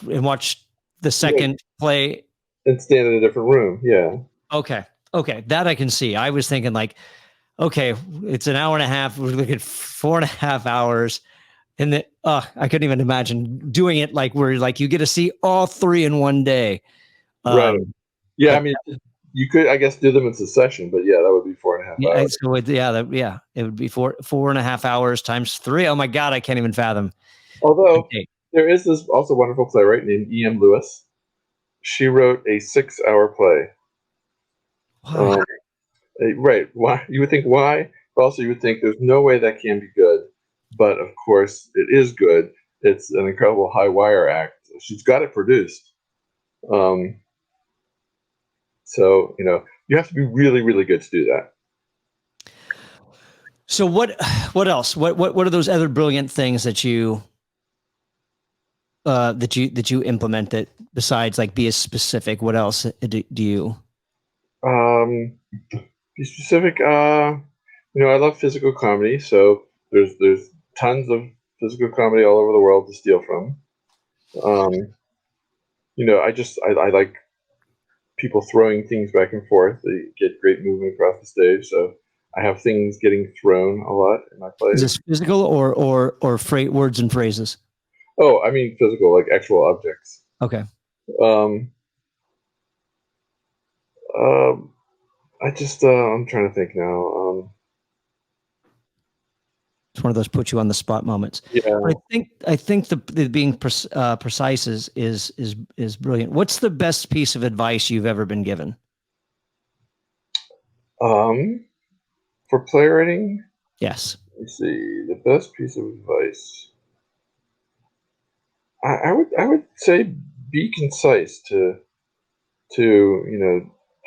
the second play. And stand in a different room. Yeah. Okay, that I can see. I was thinking like, okay, it's an hour and a half. We're looking at 4.5 hours, and then I couldn't even imagine doing it like where like you get to see all 3 in one day. Right. Yeah, I mean, you could, I guess, do them in succession, but yeah, that would be 4.5 hours. So it would be 4.5 hours times 3. Oh my God, I can't even fathom. Although there is this also wonderful playwright named E.M. Lewis. She wrote a 6-hour play. Wow. Right. Why? You would think why, but also you would think there's no way that can be good. But of course, it is good. It's an incredible high wire act. She's got it produced. So you have to be really, really good to do that. So what else? What are those other brilliant things that you implement that besides like be as specific? What else do you? Be specific. I love physical comedy, so there's tons of physical comedy all over the world to steal from. I like people throwing things back and forth. They get great movement across the stage, so I have things getting thrown a lot in my plays. Is this physical or words and phrases? Oh, I mean physical, like actual objects. Okay. I'm trying to think now. It's one of those put you on the spot moments. Yeah. But I think the being precise is brilliant. What's the best piece of advice you've ever been given? For playwriting? Yes. Let's see. The best piece of advice. I would say be concise to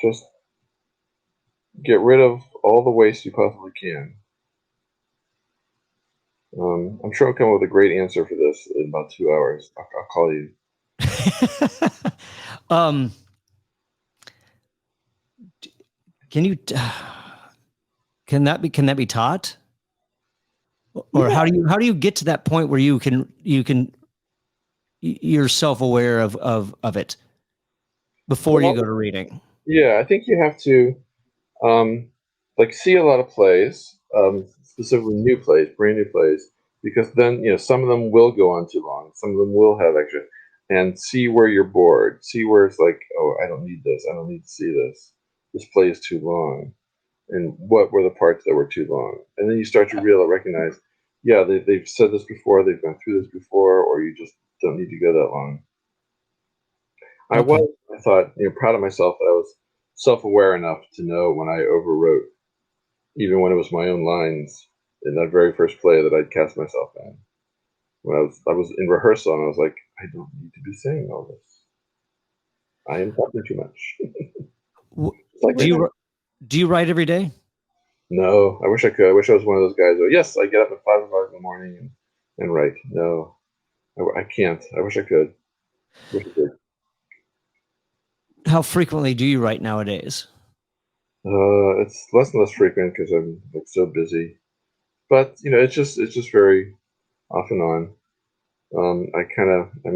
just get rid of all the waste you possibly can. I'm sure I'll come up with a great answer for this in about 2 hours. I'll call you. Can that be taught? Or how do you get to that point where you're self-aware of it before you go to reading? Yeah, I think you have to see a lot of plays, specifically new plays, brand new plays, because then some of them will go on too long, some of them will have extra, and see where you're bored, see where it's like, oh, I don't need this, I don't need to see this. This play is too long, and what were the parts that were too long, and then you start to recognize, yeah, they've said this before, they've gone through this before, or you just don't need to go that long. I thought, proud of myself that I was self-aware enough to know when I overwrote, even when it was my own lines in that very first play that I'd cast myself in. When I was in rehearsal and I was like, I don't need to be saying all this. I am talking too much. Do you write every day? No, I wish I could. I wish I was one of those guys who, yes, I get up at 5 o'clock in the morning and write. No, I can't. I wish I could. How frequently do you write nowadays? It's less and less frequent because I'm so busy. But it's just very off and on. I'm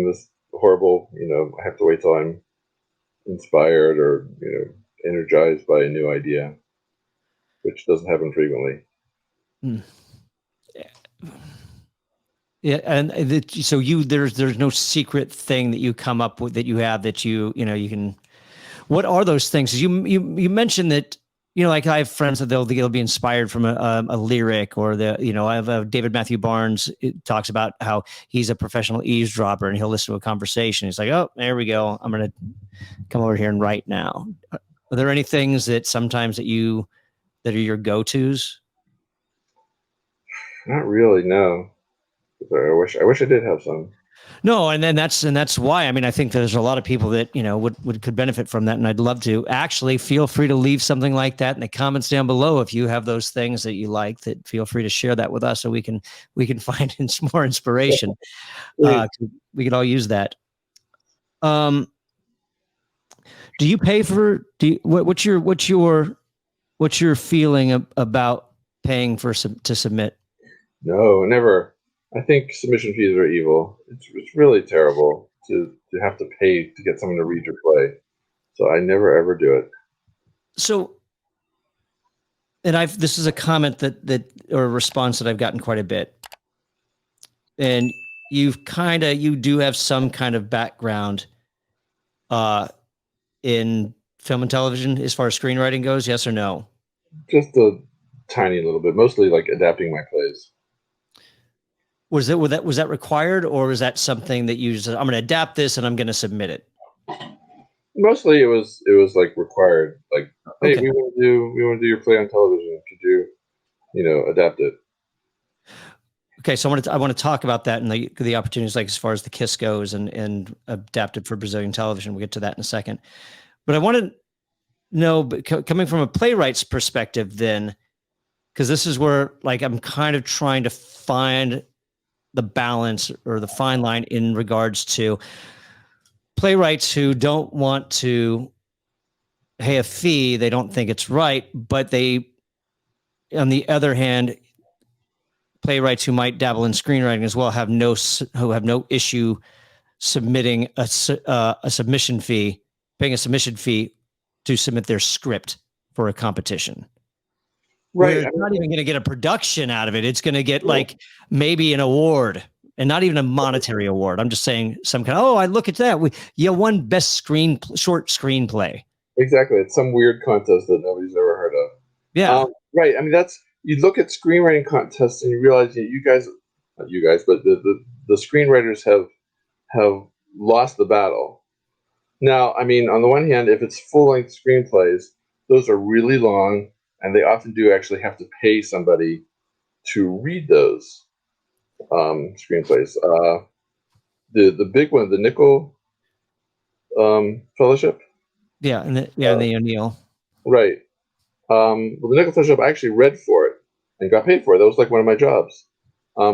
this horrible. I have to wait till I'm inspired or energized by a new idea, which doesn't happen frequently. Yeah, and so there's no secret thing that you come up with that you have that you can. What are those things? You mentioned that like I have friends that they'll be inspired from a lyric, or I have David Matthew Barnes talks about how he's a professional eavesdropper and he'll listen to a conversation. He's like, oh, there we go. I'm going to come over here and write now. Are there any things that sometimes that are your go-tos? Not really, no. I wish I did have some. No, and that's why. I mean, I think there's a lot of people that could benefit from that, and I'd love to. Actually, feel free to leave something like that in the comments down below if you have those things that you like. That feel free to share that with us so we can find more inspiration. We could all use that. Do you pay for? What's your feeling about paying to submit? No, never. I think submission fees are evil. It's really terrible to have to pay to get someone to read your play. So I never ever do it. So, and this is a comment or a response that I've gotten quite a bit. And you do have some kind of background in film and television as far as screenwriting goes, yes or no? Just a tiny little bit, mostly like adapting my plays. Was that required, or was that something that you just said, I'm going to adapt this and I'm going to submit it? Mostly it was like required. Like, hey, we want to do your play on television. Could you adapt it? Okay, so I want to talk about that and the opportunities, like as far as the KISS goes and adapted for Brazilian television. We'll get to that in a second. But I want to know, coming from a playwright's perspective, then, because this is where like I'm kind of trying to find the balance or the fine line in regards to playwrights who don't want to pay a fee. They don't think it's right, but on the other hand, playwrights who might dabble in screenwriting as well have no issue submitting a submission fee, paying a submission fee to submit their script for a competition. Right. It's not even going to get a production out of it. It's going to get like maybe an award, and not even a monetary award. I'm just saying some kind of, I look at that. You won best short screenplay. Exactly. It's some weird contest that nobody's ever heard of. Yeah. Right. I mean, you look at screenwriting contests and you realize not you guys, but the screenwriters have lost the battle. Now, I mean, on the one hand, if it's full-length screenplays, those are really long, and they often do actually have to pay somebody to read those screenplays. The big one, the Nickel Fellowship. Yeah, and the O'Neill. Right. Well, the Nickel Fellowship, I actually read for it and got paid for it. That was like one of my jobs.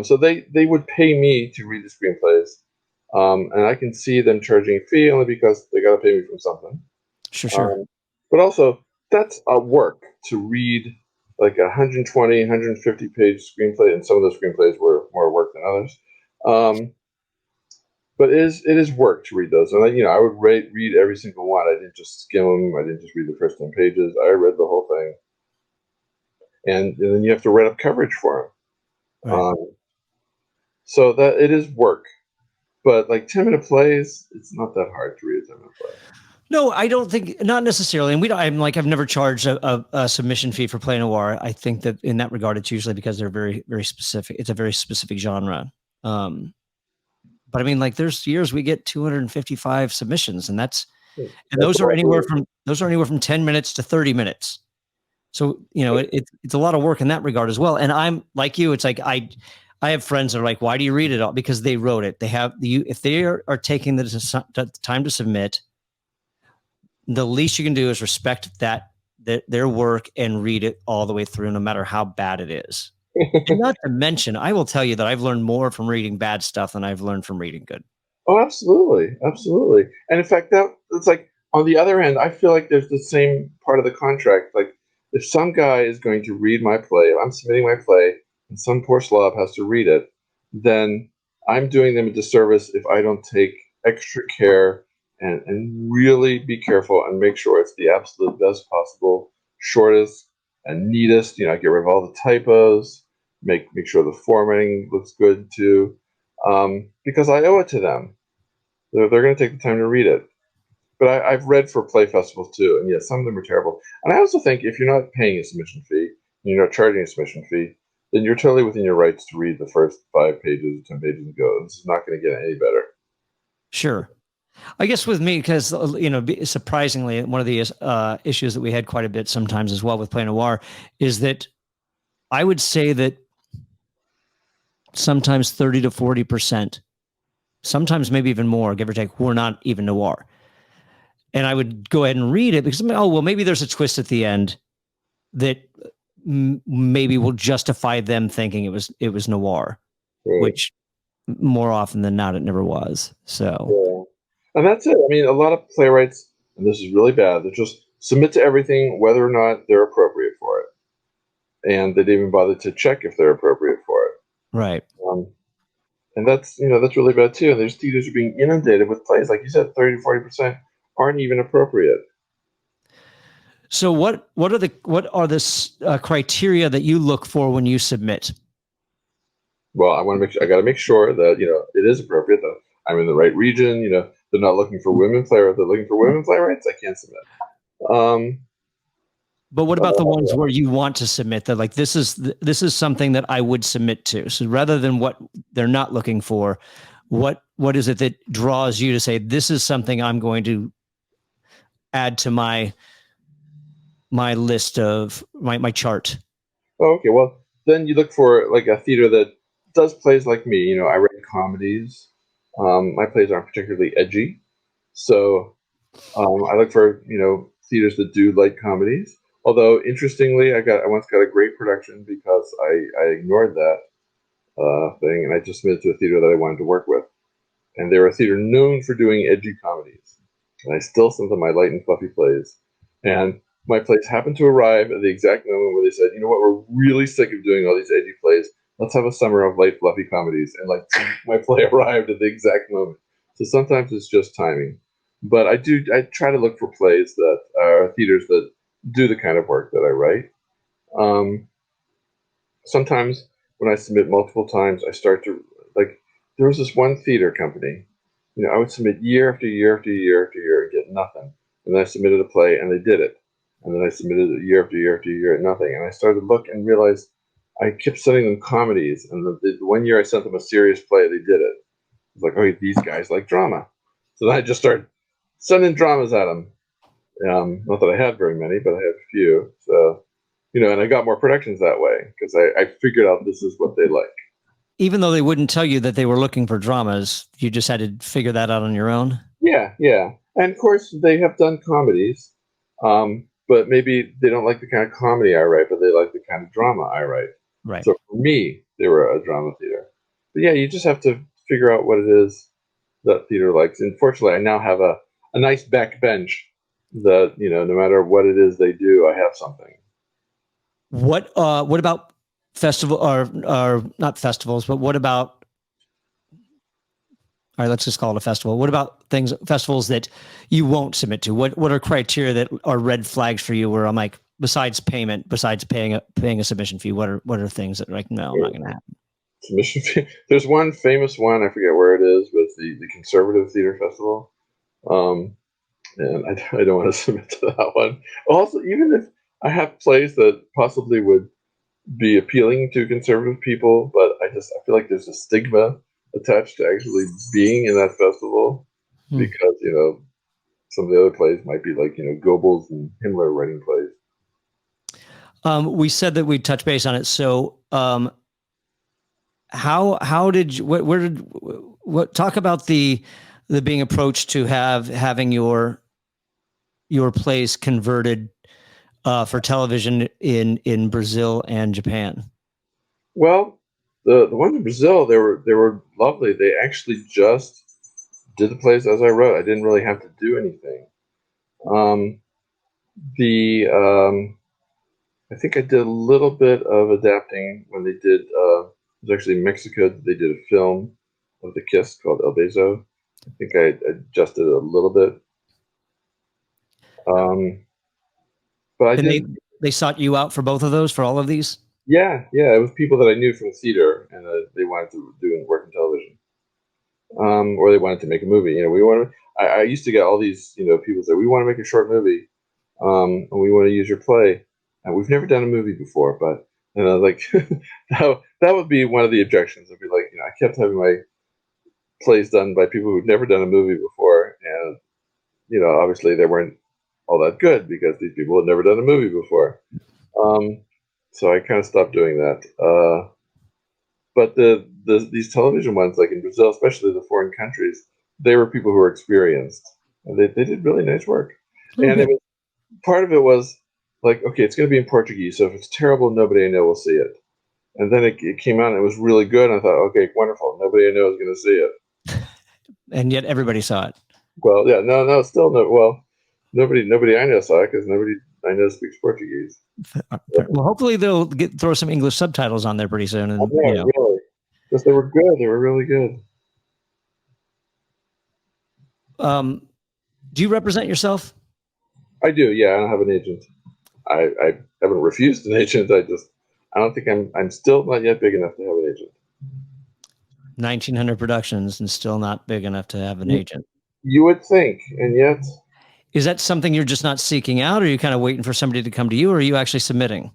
So they would pay me to read the screenplays, and I can see them charging a fee only because they got to pay me from something. Sure. But also, that's a work to read like 120, 150 page screenplay, and some of those screenplays were more work than others. But it is work to read those, and I would read every single one. I didn't just skim them. I didn't just read the first 10 pages. I read the whole thing, and then you have to write up coverage for them. Right. So that it is work, but like 10-minute plays, it's not that hard to read a 10-minute play. No, I don't think, not necessarily. And I've never charged a submission fee for play noir. I think that in that regard, it's usually because they're very, very specific. It's a very specific genre. But I mean, like there's years we get 255 submissions, and those are anywhere from 10 minutes to 30 minutes. So, it's a lot of work in that regard as well. And I'm like you, it's like, I have friends that are like, why do you read it all? Because they wrote it. They have if they are taking the time to submit, the least you can do is respect their work and read it all the way through, no matter how bad it is. And not to mention, I will tell you that I've learned more from reading bad stuff than I've learned from reading good. Oh, absolutely. Absolutely. And in fact, it's like, on the other hand, I feel like there's the same part of the contract. Like, if some guy is going to read my play, if I'm submitting my play, and some poor slob has to read it, then I'm doing them a disservice if I don't take extra care and really be careful and make sure it's the absolute best possible, shortest and neatest. Get rid of all the typos, make sure the formatting looks good too, because I owe it to them. They're going to take the time to read it. but I've read for play festivals too, and yeah, some of them are terrible. And I also think if you're not paying a submission fee, and you're not charging a submission fee, then you're totally within your rights to read the first 5 pages or 10 pages and go, this is not going to get any better. Sure. I guess with me, because, you know, surprisingly, one of the issues that we had quite a bit sometimes as well with Play Noir is that I would say that sometimes 30 to 40%, sometimes maybe even more, give or take, were not even noir. And I would go ahead and read it because, oh, well, maybe there's a twist at the end that maybe will justify them thinking it was noir, Right. which more often than not, it never was. So, yeah. And that's it. I mean, a lot of playwrights, and this is really bad, they just submit to everything whether or not they're appropriate for it. And they didn't even bother to check if they're appropriate for it. right. And that's, you know, that's really bad too. And there's theaters are being inundated with plays, like you said, 30 to 40% aren't even appropriate. So what are the criteria that you look for when you submit? Well, I got to make sure that, you know, it is appropriate, that I'm in the right region. You know, they're not looking for women playwrights. They're looking for women playwrights. I can't submit. But what about the ones where you want to submit that, like, this is something that I would submit to? So rather than what they're not looking for, what is it that draws you to say, this is something I'm going to add to my list of my chart? Oh, okay. Well, then you look for like a theater that does plays like me. You know, I write comedies. My plays aren't particularly edgy, so I look for, you know, theaters that do light comedies. Although interestingly, I once got a great production because I ignored that thing, and I just submitted to a theater that I wanted to work with, and they're a theater known for doing edgy comedies. And I still sent them my light and fluffy plays, and my plays happened to arrive at the exact moment where they said, you know what, we're really sick of doing all these edgy plays. Let's have a summer of light, fluffy comedies. And like my play arrived at the exact moment. So sometimes it's just timing. But I try to look for plays that are theaters that do the kind of work that I write. Sometimes when I submit multiple times, I start to, like, there was this one theater company, you know, I would submit year after year after year after year and get nothing. And then I submitted a play and they did it. And then I submitted it year after year after year and nothing. And I started to look and realized I kept sending them comedies. And the 1 year I sent them a serious play, they did it. It's like, oh, these guys like drama. So then I just started sending dramas at them. Not that I had very many, but I had a few. So, you know, and I got more productions that way because I figured out this is what they like. Even though they wouldn't tell you that they were looking for dramas, you just had to figure that out on your own? Yeah, yeah. And of course, they have done comedies, but maybe they don't like the kind of comedy I write, but they like the kind of drama I write. Right. So for me, they were a drama theater. But yeah, you just have to figure out what it is that theater likes. And fortunately, I now have a nice back bench that, you know, no matter what it is they do, I have something. What about festival or not festivals, but what about, all right, let's just call it a festival. What about festivals that you won't submit to? What are criteria that are red flags for you where I'm like, besides payment, besides paying a submission fee, what are things that are like, no, I'm not going to happen? Submission fee. There's one famous one, I forget where it is, but it's the Conservative Theater Festival. And I don't want to submit to that one. Also, even if I have plays that possibly would be appealing to conservative people, but I feel like there's a stigma attached to actually being in that festival because, you know, some of the other plays might be like, you know, Goebbels and Himmler writing plays. We said that we'd touch base on it. So, how did you, what talk about the being approached to having your plays converted for television in Brazil and Japan? Well, the ones in Brazil, they were lovely. They actually just did the plays as I wrote. I didn't really have to do anything. I think I did a little bit of adapting when they did. It was actually in Mexico. They did a film of The Kiss called El Beso. I think I adjusted it a little bit. But I did. They sought you out for both of those, for all of these? Yeah, it was people that I knew from theater, and they wanted to do work in television, or they wanted to make a movie. You know, I used to get all these, people say, we want to make a short movie, and we want to use your play. And we've never done a movie before, but, and I was like, that would be one of the objections. I'd be like, I kept having my plays done by people who'd never done a movie before. And, obviously they weren't all that good because these people had never done a movie before. So I kind of stopped doing that. But these television ones, like in Brazil, especially the foreign countries, they were people who were experienced, and they did really nice work. And it was, part of it was like, okay, it's going to be in Portuguese, so if it's terrible, nobody I know will see it. And then it came out and it was really good, and I thought, okay, wonderful, nobody I know is going to see it. And yet everybody saw it. Well, yeah, no, still no. Well, nobody I know saw it because nobody I know speaks Portuguese. Well, hopefully they'll throw some English subtitles on there pretty soon. And really, because they were good. They were really good. Do you represent yourself? I do. Yeah, I don't have an agent. I haven't refused an agent. I don't think I'm still not yet big enough to have an agent. 1,900 productions and still not big enough to have an agent. You would think, and yet. Is that something you're just not seeking out, or are you kind of waiting for somebody to come to you, or are you actually submitting?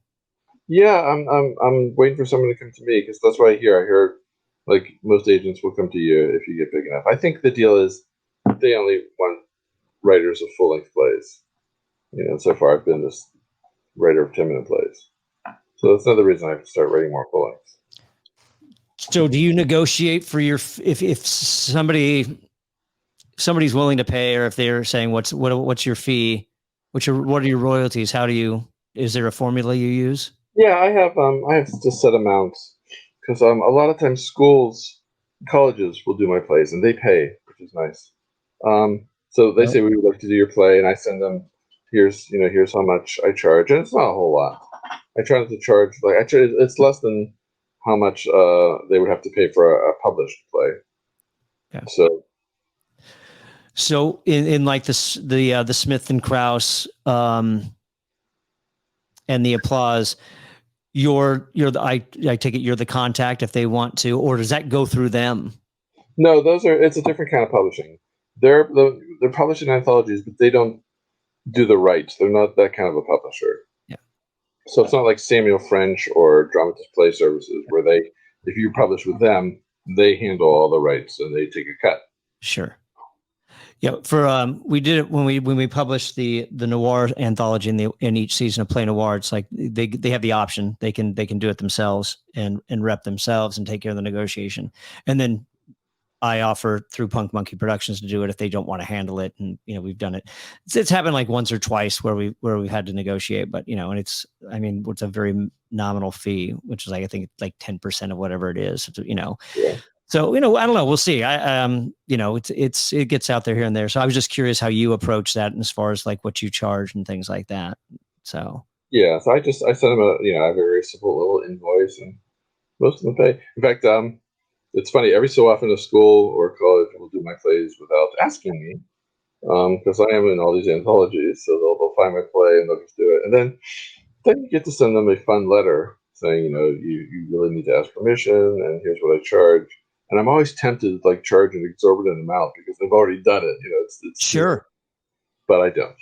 Yeah, I'm waiting for someone to come to me because that's what I hear. I hear like most agents will come to you if you get big enough. I think the deal is they only want writers of full-length plays. So far I've been this writer of 10-minute plays. So that's another reason I have to start writing more full-lengths. So do you negotiate for your, if somebody's willing to pay, or if they're saying what's your fee, what are your royalties? Is there a formula you use? Yeah, I have just set amounts because a lot of times colleges will do my plays and they pay, which is nice. So they say, we would like to do your play, and I send them, here's how much I charge, and it's not a whole lot. I try not to charge, it's less than how much they would have to pay for a published play. Yeah. So in like the Smith and Krauss and the Applause, I take it you're the contact if they want to, or does that go through them? No, it's a different kind of publishing. They're publishing anthologies, but they don't do the rights. They're not that kind of a publisher. Yeah. So it's not like Samuel French or Dramatist Play Services, where if you publish with them, they handle all the rights and they take a cut. Sure. Yeah, we did it when we published the noir anthology in each season of Play Noir. It's like they have the option. They can do it themselves and rep themselves and take care of the negotiation. And then I offer through Punk Monkey Productions to do it if they don't want to handle it. And we've done it. It's happened like once or twice where we've had to negotiate, but and it's a very nominal fee, which is I think like 10% of whatever it is. Yeah. So, I don't know. We'll see. It gets out there here and there. So I was just curious how you approach that as far as like what you charge and things like that. So, yeah. So I send them a very simple little invoice, and most of them pay. In fact, it's funny. Every so often a school or college will do my plays without asking me, because I am in all these anthologies. So they'll find my play and they'll just do it. And then you get to send them a fun letter saying, you really need to ask permission, and here's what I charge. And I'm always tempted to like charge an exorbitant amount because they've already done it. It's sure, but I don't.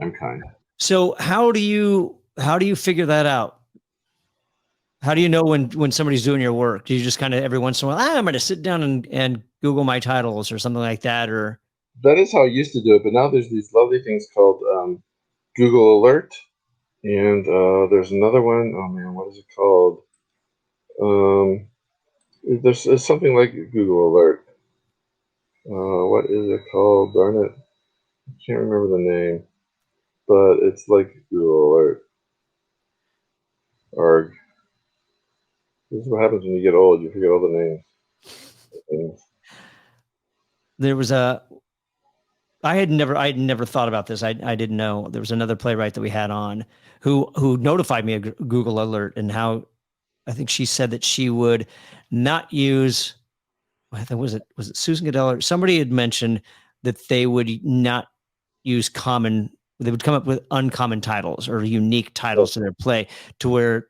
I'm kind. So how do you figure that out? How do you know when somebody's doing your work? Do you just kind of every once in a while, I'm going to sit down and Google my titles or something like that? Or that is how I used to do it, but now there's these lovely things called Google Alert, and there's another one. Oh man, what is it called? There's something like Google Alert. What is it called? Darn it. I can't remember the name. But it's like Google Alert. Or this is what happens when you get old. You forget all the names. There was I had never thought about this. I didn't know. There was another playwright that we had on who notified me of Google Alert, and how I think she said that she would not use, I think was it Susan Goodell or somebody had mentioned that they would not use they would come up with uncommon titles or unique titles to their play, to where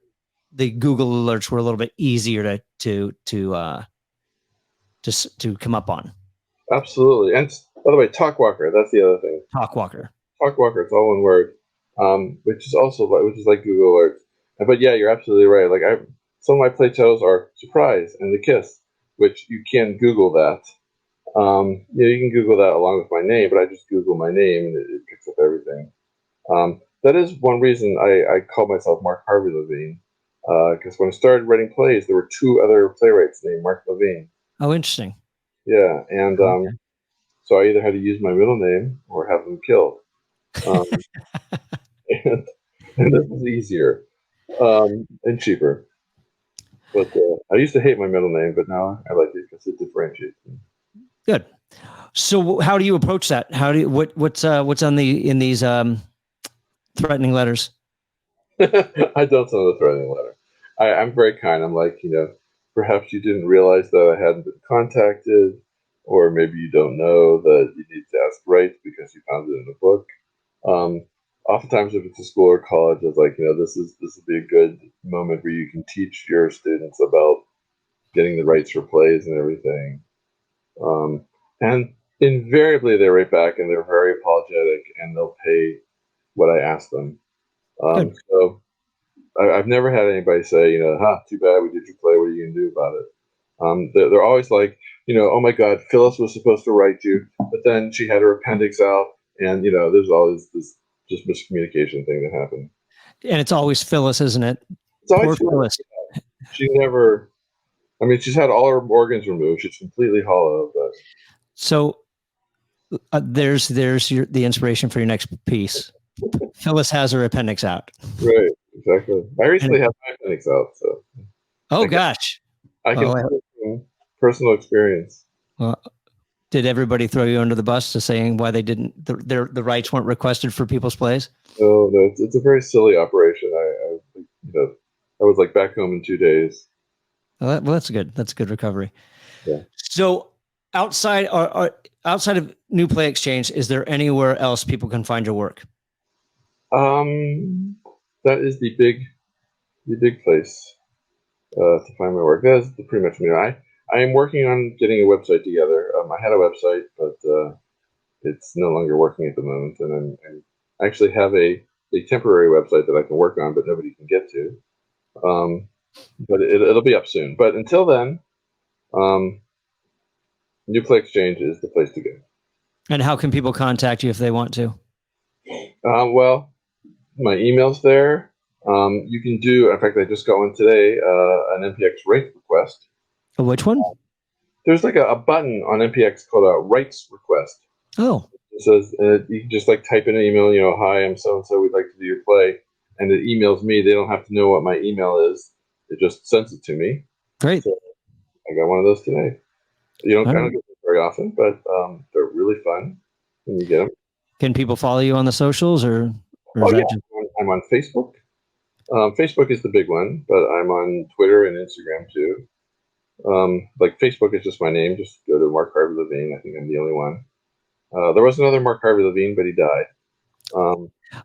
the Google alerts were a little bit easier to come up on. Absolutely. And By the way, Talkwalker, that's the other thing. Talkwalker. Talkwalker, it's all one word, which is like Google Alerts. But yeah, you're absolutely right. Like some of my play titles are Surprise and The Kiss, which you can Google that. You can Google that along with my name, but I just Google my name and it picks up everything. That is one reason I call myself Mark Harvey Levine, because when I started writing plays, there were two other playwrights named Mark Levine. Oh, interesting. Yeah, and Okay. so I either had to use my middle name or have them killed. And this is easier and cheaper. But I used to hate my middle name, but now I like it because it differentiates me. Good. So how do you approach that? How do you, what's in these threatening letters? I don't send a threatening letter. I'm very kind. I'm like, perhaps you didn't realize that I hadn't been contacted, or maybe you don't know that you need to ask right because you found it in a book. Oftentimes, if it's a school or college, it's like, this would be a good moment where you can teach your students about getting the rights for plays and everything. And invariably, they write back and they're very apologetic and they'll pay what I ask them. So I've never had anybody say, too bad we did your play. What are you going to do about it? They're always like, oh my God, Phyllis was supposed to write you, but then she had her appendix out, and there's always this just miscommunication thing that happened. And it's always Phyllis, isn't it? It's always Phyllis. She never. I mean, she's had all her organs removed. She's completely hollow. But so there's the inspiration for your next piece. Phyllis has her appendix out. Right. Exactly. I recently had my appendix out, so. Oh gosh. I can speak from personal experience. Well, did everybody throw you under the bus to saying why they didn't the rights weren't requested for people's plays? No, it's a very silly operation. I was like back home in 2 days. Well, that's good. That's a good recovery. Yeah. So outside of New Play Exchange, is there anywhere else people can find your work? That is the big place to find my work. That's pretty much me. I am working on getting a website together. I had a website, but it's no longer working at the moment, and I actually have a temporary website that I can work on, but nobody can get to. But it'll be up soon. But until then, New Play Exchange is the place to go. And how can people contact you if they want to? Well, my email's there. You can do, in fact, I just got one today, an NPX rights request. Which one? There's like a button on NPX called a rights request. Oh. It says, you can just like type in an email, hi, I'm so-and-so, we'd like to do your play. And it emails me. They don't have to know what my email is. It just sends it to me. Great. So I got one of those today. I don't get them very often, but they're really fun when you get them. Can people follow you on the socials or I'm on Facebook. Facebook is the big one, but I'm on Twitter and Instagram too. Like Facebook is just my name. Just go to Mark Harvey Levine. I think I'm the only one. There was another Mark Harvey Levine, but he died.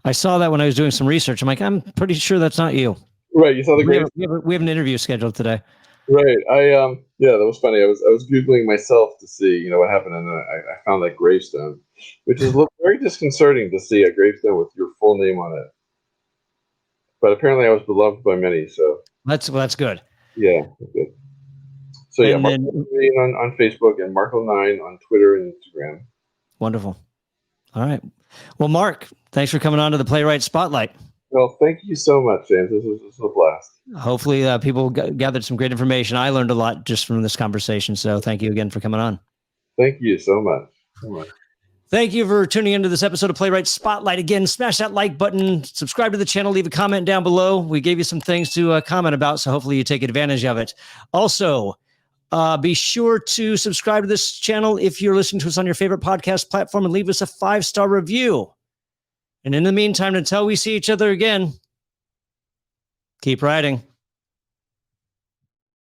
I saw that when I was doing some research. I'm like, I'm pretty sure that's not you. Right. You saw the great. We have an interview scheduled today. Right. Yeah, that was funny. I was Googling myself to see, what happened, and I found that gravestone, which is very disconcerting to see a gravestone with your full name on it. But apparently I was beloved by many, so. That's good. Yeah, that's good. So yeah, Mark on Facebook and Marco9 on Twitter and Instagram. Wonderful. All right. Well, Mark, thanks for coming on to the Playwright Spotlight. Well, thank you so much, James. This was a blast. Hopefully people gathered some great information. I learned a lot just from this conversation. So thank you again for coming on. Thank you so much. Thank you for tuning into this episode of Playwright Spotlight. Again, smash that like button, subscribe to the channel, leave a comment down below. We gave you some things to comment about, so hopefully you take advantage of it. Also, be sure to subscribe to this channel if you're listening to us on your favorite podcast platform and leave us a 5-star review. And in the meantime, until we see each other again, keep writing.